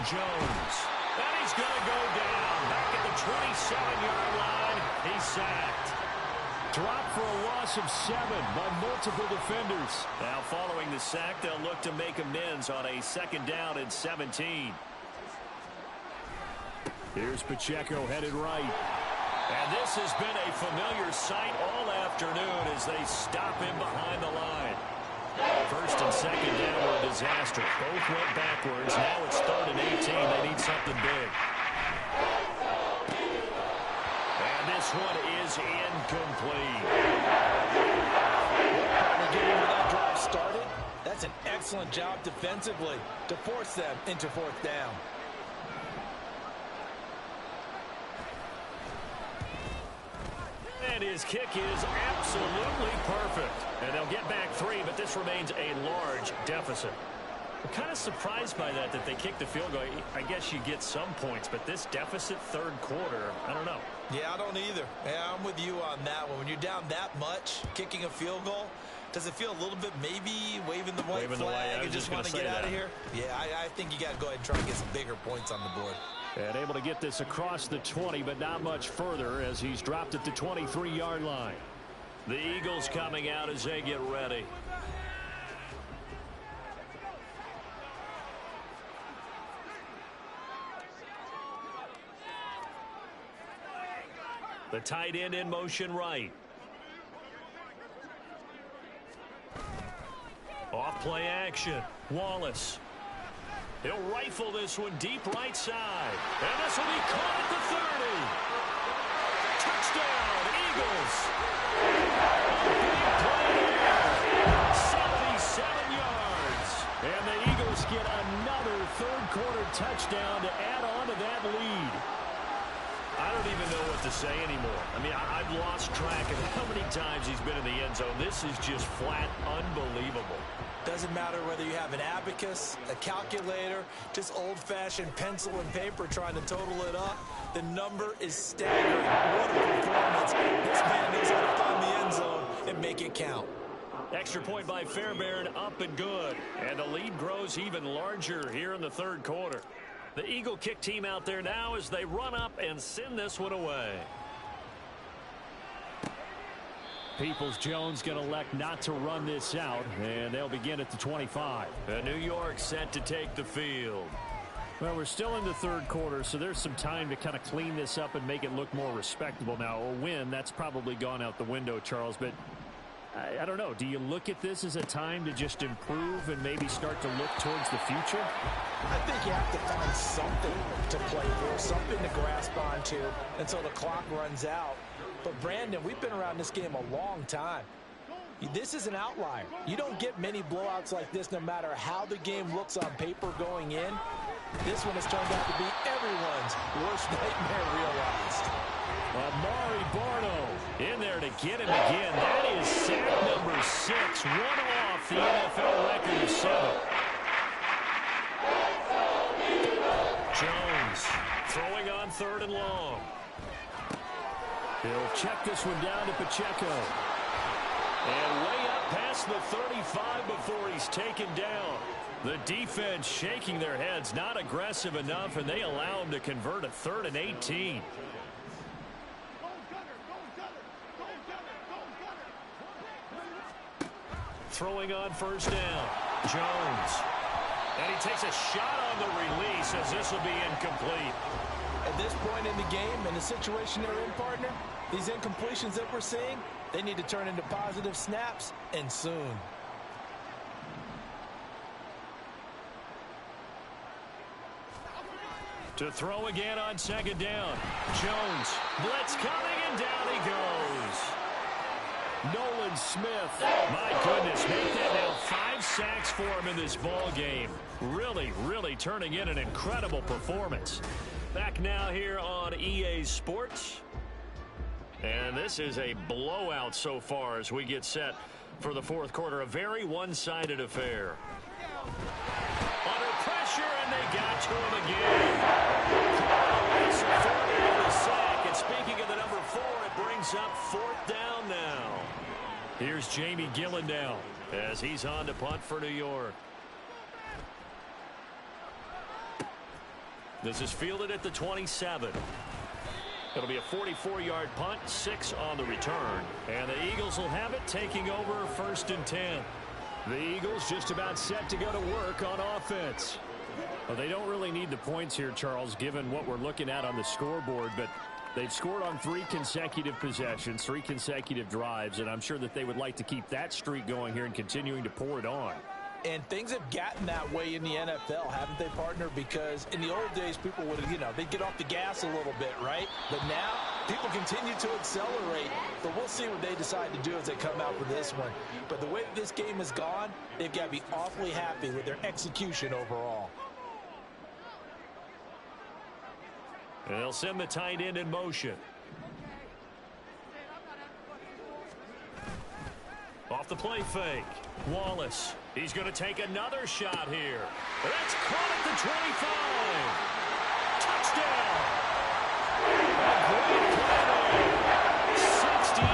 [SPEAKER 2] Jones. And he's going to go down. Back at the 27-yard line. He's sacked.
[SPEAKER 5] Drop for a loss of 7 by multiple defenders.
[SPEAKER 2] Now following the sack, they'll look to make amends on a 2nd down and 17.
[SPEAKER 5] Here's Pacheco headed right.
[SPEAKER 2] And this has been a familiar sight all afternoon as they stop him behind the line. 1st and 2nd down were a disaster. Both went backwards. Now it's 3rd and 18. They need something big. And this one is incomplete.
[SPEAKER 3] Getting where that drive started, that's an excellent job defensively to force them into 4th down.
[SPEAKER 2] And his kick is absolutely perfect. And they'll get back 3, but this remains a large deficit. I'm kind of surprised by that they kicked the field goal. I guess you get some points, but this deficit 3rd quarter, I don't know.
[SPEAKER 3] Yeah, I don't either. Yeah, I'm with you on that one. When you're down that much, kicking a field goal, does it feel a little bit maybe waving the white flag and just want to get out of here? Yeah, I think you got to go ahead and try and get some bigger points on the board.
[SPEAKER 5] And able to get this across the 20, but not much further as he's dropped at the 23-yard line.
[SPEAKER 2] The Eagles coming out as they get ready. The tight end in motion right. Off play action. Wallace. He'll rifle this one deep right side. And this will be caught at the 30. Touchdown, Eagles. Big play there. 77 yards.
[SPEAKER 5] And the Eagles get another 3rd quarter touchdown to add on to that lead.
[SPEAKER 2] I don't even know what to say anymore. I mean, I've lost track of how many times he's been in the end zone. This is just flat unbelievable.
[SPEAKER 3] Doesn't matter whether you have an abacus, a calculator, just old-fashioned pencil and paper trying to total it up. The number is staggering. What a performance. This man knows how to find the end zone and make it count.
[SPEAKER 2] Extra point by Fairbairn, up and good. And the lead grows even larger here in the 3rd quarter. The Eagle kick team out there now as they run up and send this one away.
[SPEAKER 5] Peoples-Jones going to elect not to run this out, and they'll begin at the 25.
[SPEAKER 2] And New York set to take the field.
[SPEAKER 5] Well, we're still in the 3rd quarter, so there's some time to kind of clean this up and make it look more respectable. Now, a win, that's probably gone out the window, Charles, but I don't know. Do you look at this as a time to just improve and maybe start to look towards the future?
[SPEAKER 3] I think you have to find something to play for, something to grasp onto until the clock runs out. But, Brandon, we've been around this game a long time. This is an outlier. You don't get many blowouts like this no matter how the game looks on paper going in. This one has turned out to be everyone's worst nightmare realized.
[SPEAKER 5] Amari Barno
[SPEAKER 2] in there to get him again. That is sack number 6, one off the NFL record of 7. Jones throwing on 3rd and long.
[SPEAKER 5] He'll check this one down to Pacheco.
[SPEAKER 2] And way up past the 35 before he's taken down. The defense shaking their heads, not aggressive enough, and they allow him to convert a 3rd and 18. Throwing on 1st down. Jones. And he takes a shot on the release as this will be incomplete.
[SPEAKER 3] At this point in the game, in the situation they're in, partner, these incompletions that we're seeing, they need to turn into positive snaps, and soon.
[SPEAKER 2] To throw again on 2nd down. Jones. Blitz coming, and down he goes.
[SPEAKER 5] Nolan Smith.
[SPEAKER 2] My goodness, make that now 5 sacks for him in this ball game. Really, really turning in an incredible performance. Back now here on EA Sports. And this is a blowout so far as we get set for the 4th quarter. A very one-sided affair. Under pressure, and they got to him again. brings up 4th down now. Here's Jamie Gillen down as he's on to punt for New York. This is fielded at the 27. It'll be a 44-yard punt, 6 on the return. And the Eagles will have it, taking over 1st and 10. The Eagles just about set to go to work on offense. Well, they don't really need the points here, Charles, given what we're looking at on the scoreboard, but they've scored on 3 consecutive possessions, 3 consecutive drives, and I'm sure that they would like to keep that streak going here and continuing to pour it on.
[SPEAKER 3] And things have gotten that way in the NFL, haven't they, partner? Because in the old days, people would, they'd get off the gas a little bit, right? But now, people continue to accelerate. But we'll see what they decide to do as they come out for this one. But the way this game has gone, they've got to be awfully happy with their execution overall.
[SPEAKER 2] And they'll send the tight end in motion. Off the play fake. Wallace. He's going to take another shot here. That's caught at the 25. Touchdown. A great play. 68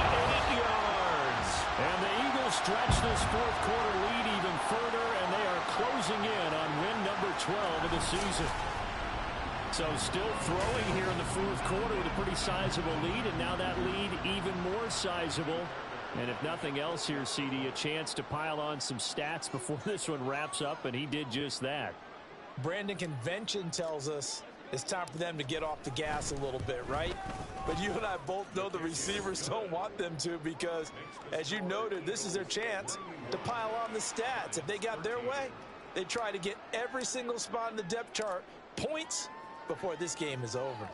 [SPEAKER 2] yards. And the Eagles stretch this 4th quarter lead even further, and they are closing in on win number 12 of the season. So still throwing here in the 4th quarter with a pretty sizable lead, and now that lead even more sizable. And if nothing else here, CD, a chance to pile on some stats before this one wraps up, and he did just that.
[SPEAKER 3] Brandon, convention tells us it's time for them to get off the gas a little bit, right? But you and I both know the receivers don't want them to because, as you noted, this is their chance to pile on the stats. If they got their way, they try to get every single spot in the depth chart points before this game is over.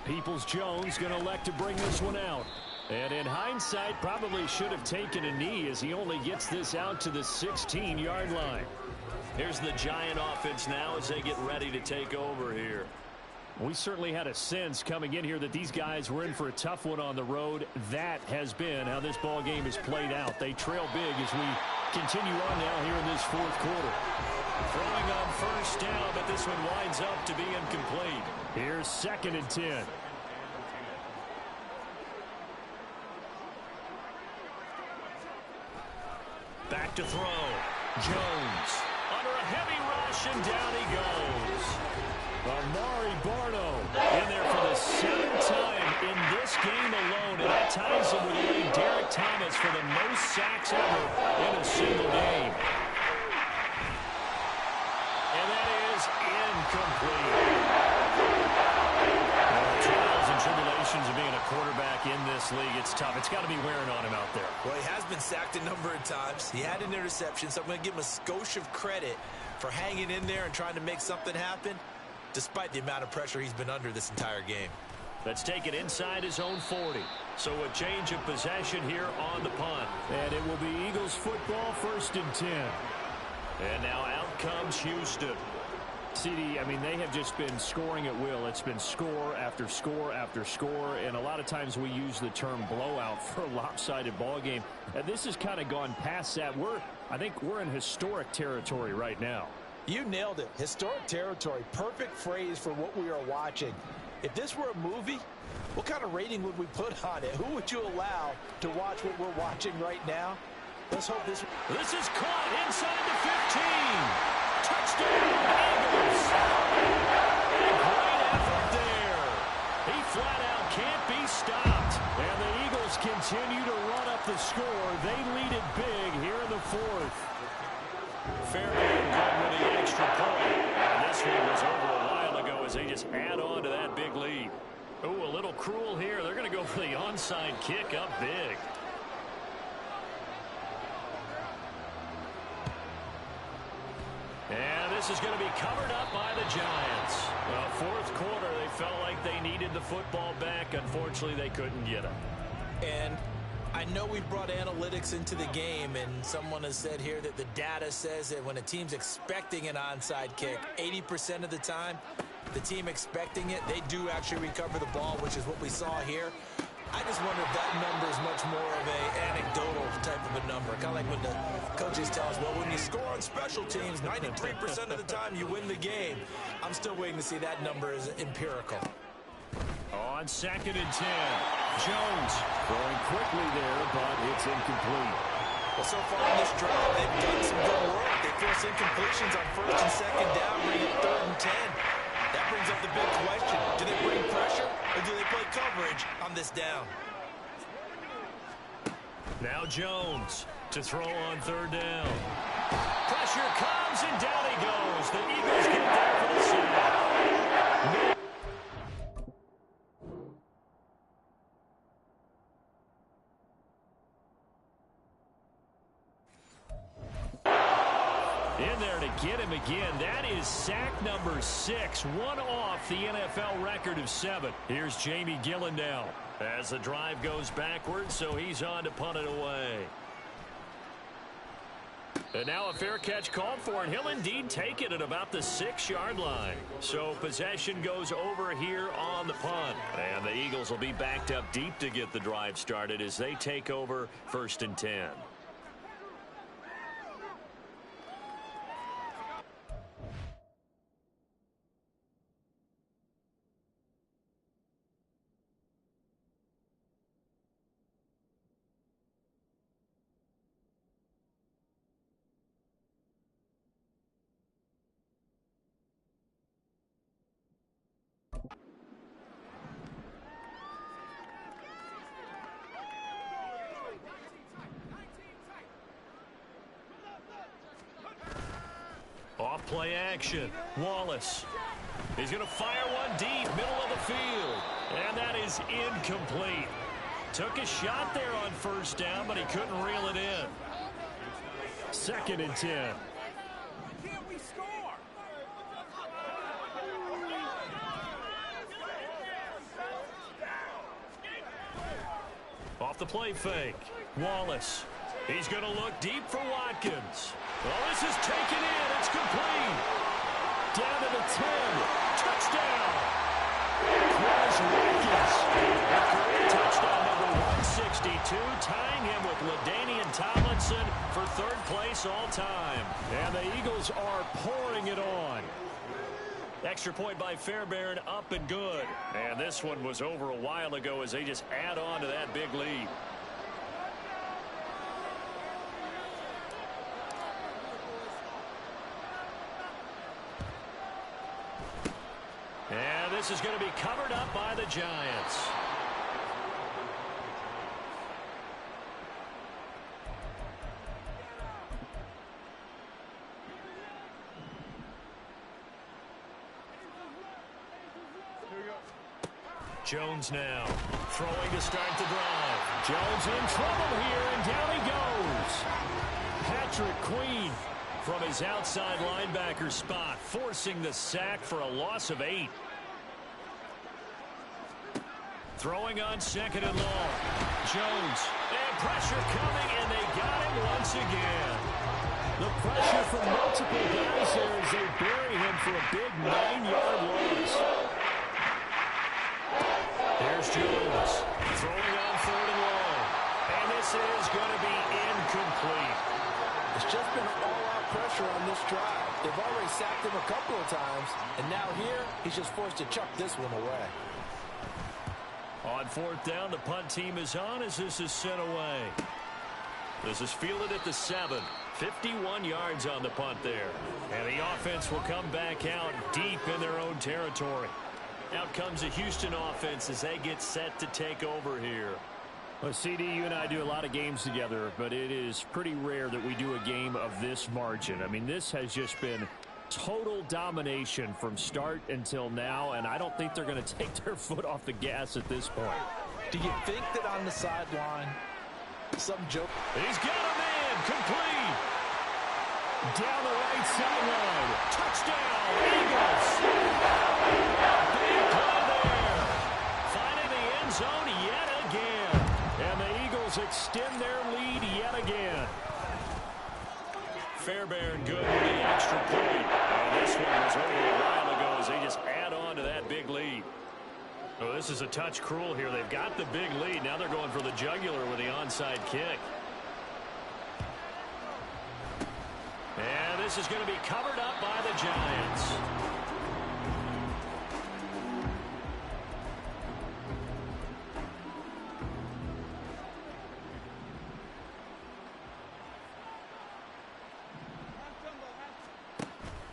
[SPEAKER 2] Peoples-Jones going to elect to bring this one out. And in hindsight, probably should have taken a knee as he only gets this out to the 16-yard line. Here's the Giant offense now as they get ready to take over here. We certainly had a sense coming in here that these guys were in for a tough one on the road. That has been how this ball game is played out. They trail big as we continue on now here in this 4th quarter. Throwing on 1st down, but this one winds up to be incomplete. Here's 2nd and 10. Back to throw. Jones under a heavy rush, and down he goes. Amari Barno in there for the 7th time in this game alone, and that ties him with lead Derek Thomas for the most sacks ever in a single game. And that is incomplete. Trials and tribulations of being a quarterback in this league, it's tough. It's got to be wearing on him out there.
[SPEAKER 3] Well, he has been sacked a number of times. He had an interception, so I'm going to give him a skosh of credit for hanging in there and trying to make something happen, despite the amount of pressure he's been under this entire game.
[SPEAKER 2] Let's take it inside his own 40. So a change of possession here on the punt.
[SPEAKER 5] And it will be Eagles football, 1st and 10.
[SPEAKER 2] And now out comes Houston.
[SPEAKER 5] CD, I mean, they have just been scoring at will. It's been score after score after score, and a lot of times we use the term blowout for a lopsided ball game. And this has kind of gone past that. I think we're in historic territory right now.
[SPEAKER 3] You nailed it. Historic territory. Perfect phrase for what we are watching. If this were a movie, what kind of rating would we put on it? Who would you allow to watch what we're watching right now? Let's hope this...
[SPEAKER 2] This is caught inside the 15. Touchdown, Eagles. A great effort there. He flat out can't be stopped. And the Eagles continue to run up the score. They lead it big here in the 4th. Fairbairn good with the extra point. And this one was over a while ago as they just add on to that big lead. Ooh, a little cruel here. They're going to go for the onside kick up big. And this is going to be covered up by the Giants. Well, 4th quarter, they felt like they needed the football back. Unfortunately, they couldn't get it.
[SPEAKER 3] And I know we brought analytics into the game, and someone has said here that the data says that when a team's expecting an onside kick, 80% of the time, the team expecting it, they do actually recover the ball, which is what we saw here. I just wonder if that number is much more of a anecdotal type of a number. Kind of like when the coaches tell us, well, when you score on special teams, 93% of the time you win the game. I'm still waiting to see that number is empirical.
[SPEAKER 2] On 2nd and 10, Jones throwing quickly there, but it's incomplete.
[SPEAKER 3] Well, so far in this drive, they've done some good work. They force incompletions on 1st and 2nd down, bring up 3rd and 10. That brings up the big question. Do they bring pressure or do they play coverage on this down?
[SPEAKER 2] Now Jones to throw on 3rd down. Pressure comes and down he goes. The Eagles get there for the sack. In there to get him again. That is sack number 6. One off the NFL record of 7. Here's Jamie Gillen now as the drive goes backwards, so he's on to punt it away. And now a fair catch called for, and he'll indeed take it at about the 6-yard line. So possession goes over here on the punt. And the Eagles will be backed up deep to get the drive started as they take over 1st and 10. Off play action. Wallace. He's going to fire one deep, middle of the field. And that is incomplete. Took a shot there on 1st down, but he couldn't reel it in. 2nd and 10.
[SPEAKER 1] Can't we score?
[SPEAKER 2] Off the play fake. Wallace. He's going to look deep for Watkins. Well, this is taken in. It's complete. Down to the 10. Touchdown. Chris Watkins. A career touchdown number 162, tying him with LaDainian Tomlinson for 3rd place all time. And the Eagles are pouring it on. Extra point by Fairbairn, up and good. And this one was over a while ago as they just add on to that big lead. And this is going to be covered up by the Giants. Jones now throwing to start the drive. Jones in trouble here, and down he goes. Patrick Queen from his outside linebacker spot, forcing the sack for a loss of 8. Throwing on 2nd and long. Jones, and pressure coming, and they got him once again. The pressure from multiple guys there as they bury him for a big 9-yard loss. Here's Jones, throwing on 3rd and long. And this is going to be incomplete.
[SPEAKER 3] It's just been all-out pressure on this drive. They've already sacked him a couple of times, and now here, he's just forced to chuck this one away.
[SPEAKER 2] On 4th down, the punt team is on as this is sent away. This is fielded at the 7. 51 yards on the punt there. And the offense will come back out deep in their own territory. Out comes the Houston offense as they get set to take over here.
[SPEAKER 5] Well, CD, you and I do a lot of games together, but it is pretty rare that we do a game of this margin. I mean, this has just been total domination from start until now, and I don't think they're going to take their foot off the gas at this point.
[SPEAKER 3] Do you think that on the sideline, some joke?
[SPEAKER 2] He's got a man, complete. Down the right sideline. Touchdown, Eagles. Big play there. Finding the end zone yet again. And the Eagles extend their lead yet again. Fairbairn good with the extra point. And this one was over a while ago as they just add on to that big lead. Oh, this is a touch cruel here. They've got the big lead. Now they're going for the jugular with the onside kick. And this is going to be covered up by the Giants.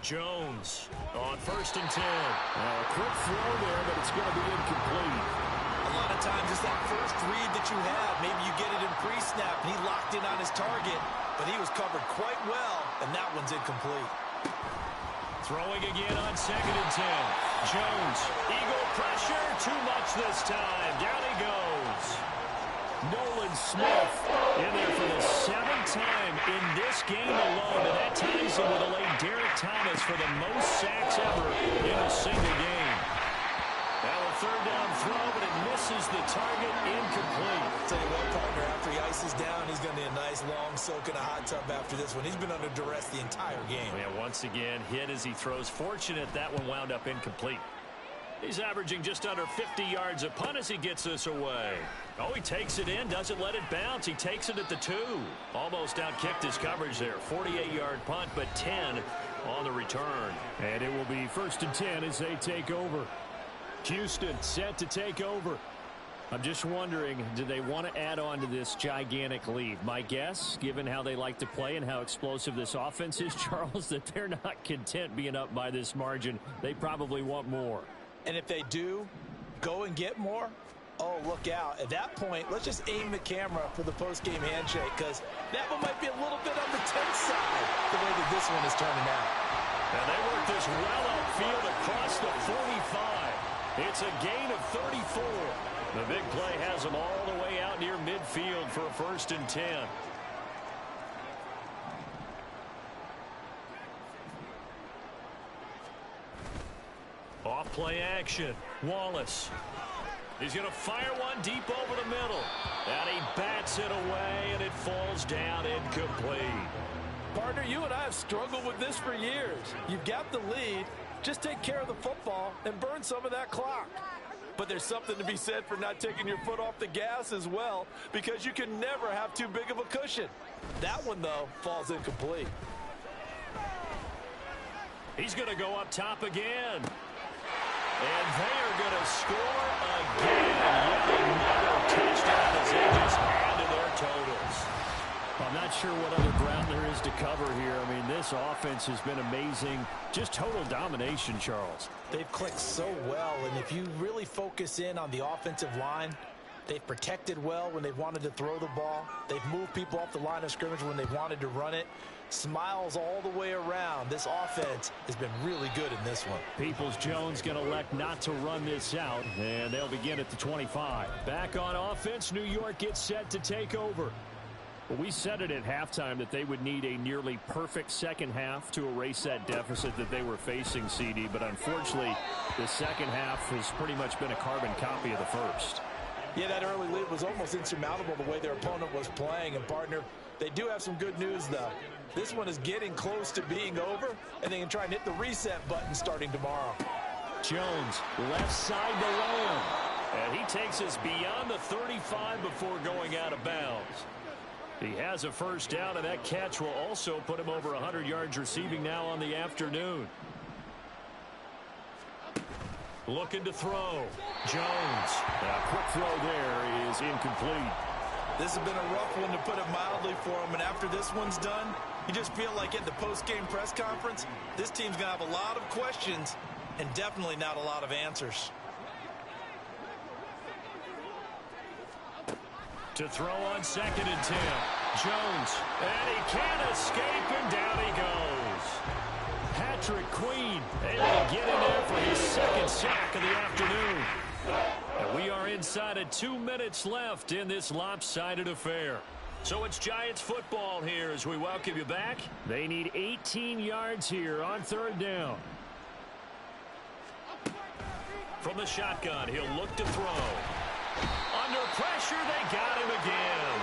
[SPEAKER 2] Jones on 1st and 10.
[SPEAKER 5] A quick throw there, but it's going to be incomplete.
[SPEAKER 3] A lot of times it's that first read that you have. Maybe you get it in pre-snap, and he locked in on his target, but he was covered quite well, and that one's incomplete.
[SPEAKER 2] Throwing again on 2nd and 10. Jones, eagle pressure, too much this time. Down he goes.
[SPEAKER 5] Nolan Smith
[SPEAKER 2] In there for the 7th time in this game alone, and that ties him with a late Derek Thomas for the most sacks ever in a single game. Now a 3rd down throw, but it misses the target, incomplete.
[SPEAKER 3] Tell you what, partner, after he ices down, he's going to need a nice long soak in a hot tub after this one. He's been under duress the entire game.
[SPEAKER 2] Yeah, once again, hit as he throws. Fortunate that one wound up incomplete. He's averaging just under 50 yards a punt as he gets this away. Oh, he takes it in, doesn't let it bounce. He takes it at the 2. Almost outkicked his coverage there. 48-yard punt, but 10 on the return.
[SPEAKER 5] And it will be 1st and 10 as they take over. Houston set to take over. I'm just wondering, do they want to add on to this gigantic lead? My guess, given how they like to play and how explosive this offense is, Charles, that they're not content being up by this margin. They probably want more.
[SPEAKER 3] And if they do go and get more, oh, look out. At that point, let's just aim the camera for the post-game handshake, because that one might be a little bit on the tense side, the way that this one is turning out.
[SPEAKER 2] And they work this well upfield across the 45. It's a gain of 34. The big play has them all the way out near midfield for a 1st and 10. Off play action. Wallace. He's going to fire one deep over the middle. And he bats it away, and it falls down incomplete.
[SPEAKER 6] Partner, you and I have struggled with this for years. You've got the lead. Just take care of the football and burn some of that clock. But there's something to be said for not taking your foot off the gas as well, because you can never have too big of a cushion. That one, though, falls incomplete.
[SPEAKER 2] He's going to go up top again. And they are going to score again. Yet another touchdown as they just added their totals.
[SPEAKER 5] I'm not sure what other ground there is to cover here. I mean, this offense has been amazing. Just total domination, Charles.
[SPEAKER 3] They've clicked so well, and if you really focus in on the offensive line, they've protected well when they've wanted to throw the ball. They've moved people off the line of scrimmage when they've wanted to run it. Smiles all the way around. This offense has been really good in this one.
[SPEAKER 5] Peoples-Jones going to elect not to run this out, and they'll begin at the 25. Back on offense, New York gets set to take over. Well, we said it at halftime that they would need a nearly perfect second half to erase that deficit that they were facing, CD, but unfortunately, the second half has pretty much been a carbon copy of the first.
[SPEAKER 3] Yeah, that early lead was almost insurmountable the way their opponent was playing, and partner, they do have some good news, though. This one is getting close to being over, and they can try and hit the reset button starting tomorrow.
[SPEAKER 5] Jones, left side to Lamb.
[SPEAKER 2] And he takes us beyond the 35 before going out of bounds. He has a 1st down, and that catch will also put him over 100 yards receiving now on the afternoon. Looking to throw. Jones.
[SPEAKER 5] A quick throw there is incomplete.
[SPEAKER 3] This has been a rough one, to put it mildly, for him, and after this one's done, you just feel like at the post-game press conference, this team's going to have a lot of questions and definitely not a lot of answers.
[SPEAKER 2] To throw on 2nd and 10. Jones. And he can't escape, and down he goes.
[SPEAKER 5] Patrick Queen
[SPEAKER 2] able to get in there for his 2nd sack of the afternoon. And we are inside of 2 minutes left in this lopsided affair. So it's Giants football here as we welcome you back.
[SPEAKER 5] They need 18 yards here on 3rd down.
[SPEAKER 2] From the shotgun, he'll look to throw. Under pressure, they got him again.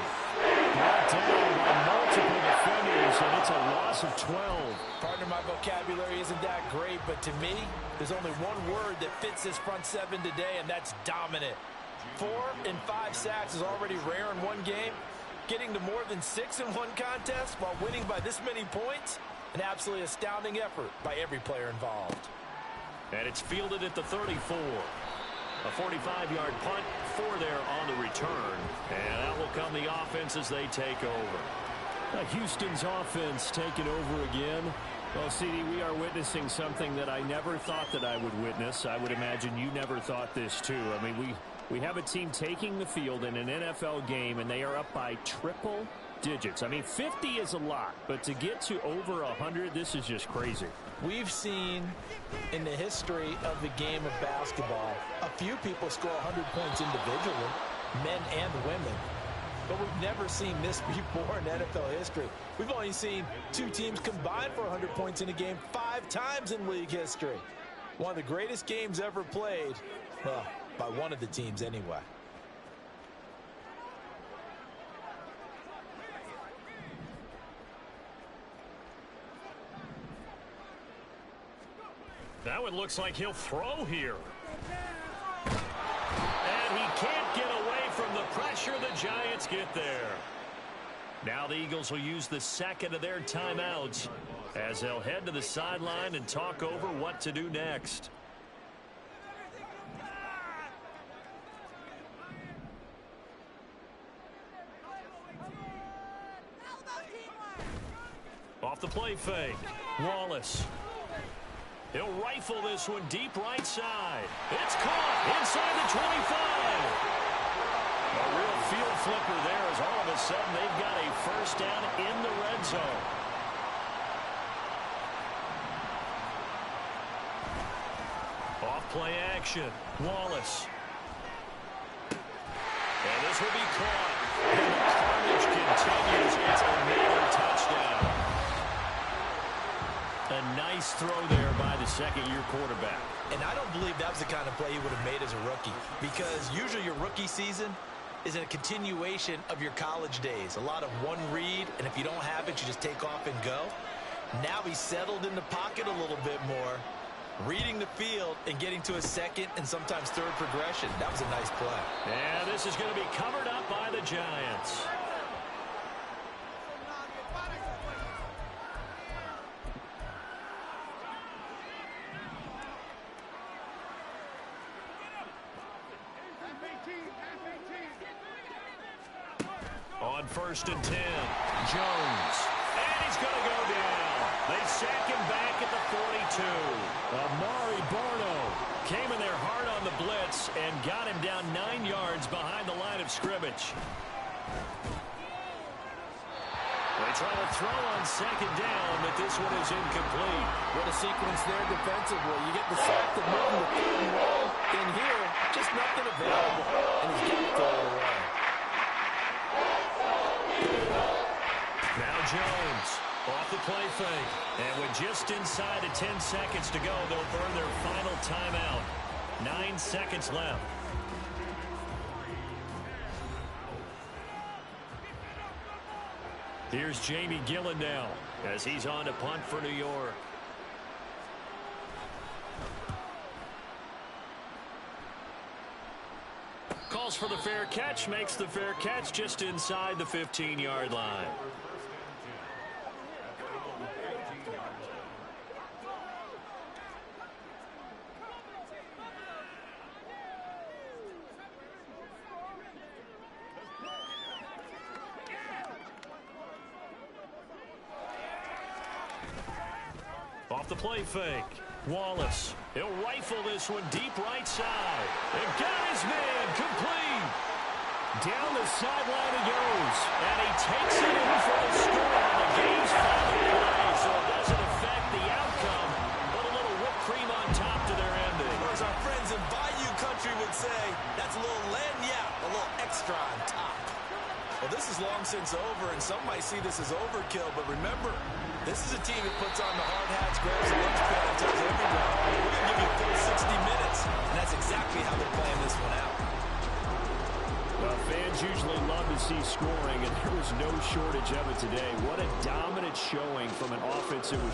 [SPEAKER 5] Brought down by multiple defenders, and It's a loss of 12.
[SPEAKER 3] Partner, my vocabulary isn't that great, but to me, there's only one word that fits this front seven today, and that's dominant. 4 and 5 sacks is already rare in one game. Getting to more than 6 in one contest while winning by this many points, an absolutely astounding effort by every player involved.
[SPEAKER 2] And it's fielded at the 34. A 45-yard punt, 4 there on the return. And out will come the offense as they take over.
[SPEAKER 5] Houston's offense taking over again. Well, CD, we are witnessing something that I never thought that I would witness. I would imagine you never thought this, too. I mean, we have a team taking the field in an NFL game, and they are up by triple digits. I mean, 50 is a lot, but to get to over 100, this is just crazy.
[SPEAKER 3] We've seen in the history of the game of basketball a few people score 100 points individually, men and women. But we've never seen this before in NFL history. We've only seen 2 teams combine for 100 points in a game 5 times in league history. One of the greatest games ever played, well, by one of the teams anyway.
[SPEAKER 2] That one looks like he'll throw here. And he can't get away from the pressure. The Giants get there. Now the Eagles will use the second of their timeouts as they'll head to the sideline and talk over what to do next. Off the play fake. Wallace. He'll rifle this one deep right side. It's caught inside the 25. A real field flipper there as all of a sudden they've got a first down in the red zone. Off play action. Wallace. And this will be caught. And the carnage continues. It's another touchdown. A nice throw there by the second-year quarterback.
[SPEAKER 3] And I don't believe that was the kind of play he would have made as a rookie, because usually your rookie season is a continuation of your college days. A lot of one read, and if you don't have it, you just take off and go. Now he's settled in the pocket a little bit more, reading the field and getting to a second and sometimes third progression. That was a nice play.
[SPEAKER 2] And this is going to be covered up by the Giants. On 1st and 10, Jones. And he's going to go down. They sack him back at the 42.
[SPEAKER 5] Amari Barno
[SPEAKER 2] Came in there hard on the blitz and got him down 9 yards behind the line of scrimmage. They try to throw on second down, but this one is incomplete.
[SPEAKER 3] What a sequence there defensively. You get the sack to move the third and long. In here, just nothing available. And he's got to throw it away.
[SPEAKER 2] Now Jones off the play fake. And with just inside of 10 seconds to go, they'll burn their final timeout. 9 seconds left. Here's Jamie Gillen now as he's on to punt for New York. Calls for the fair catch, makes the fair catch just inside the 15-yard line. Off the play fake. Wallace. He'll rifle this one deep right side. And got his man complete. Down the sideline he goes. And he takes it in for the score on the game's final play. So it doesn't affect the outcome, but a little whipped cream on top to their ending.
[SPEAKER 3] Or as our friends in Bayou Country would say, that's a little lagniappe, a little extra on top. Well, this is long since over, and some might see this as overkill, but remember, this is a team that puts on the hard hats, grabs the lunch pail, and tells everyone, we're going to give you a full 60 minutes. And that's exactly how they're playing this one out.
[SPEAKER 5] Well, fans Fans usually love to see scoring, and there was no shortage of it today. What a dominant showing from an offense that was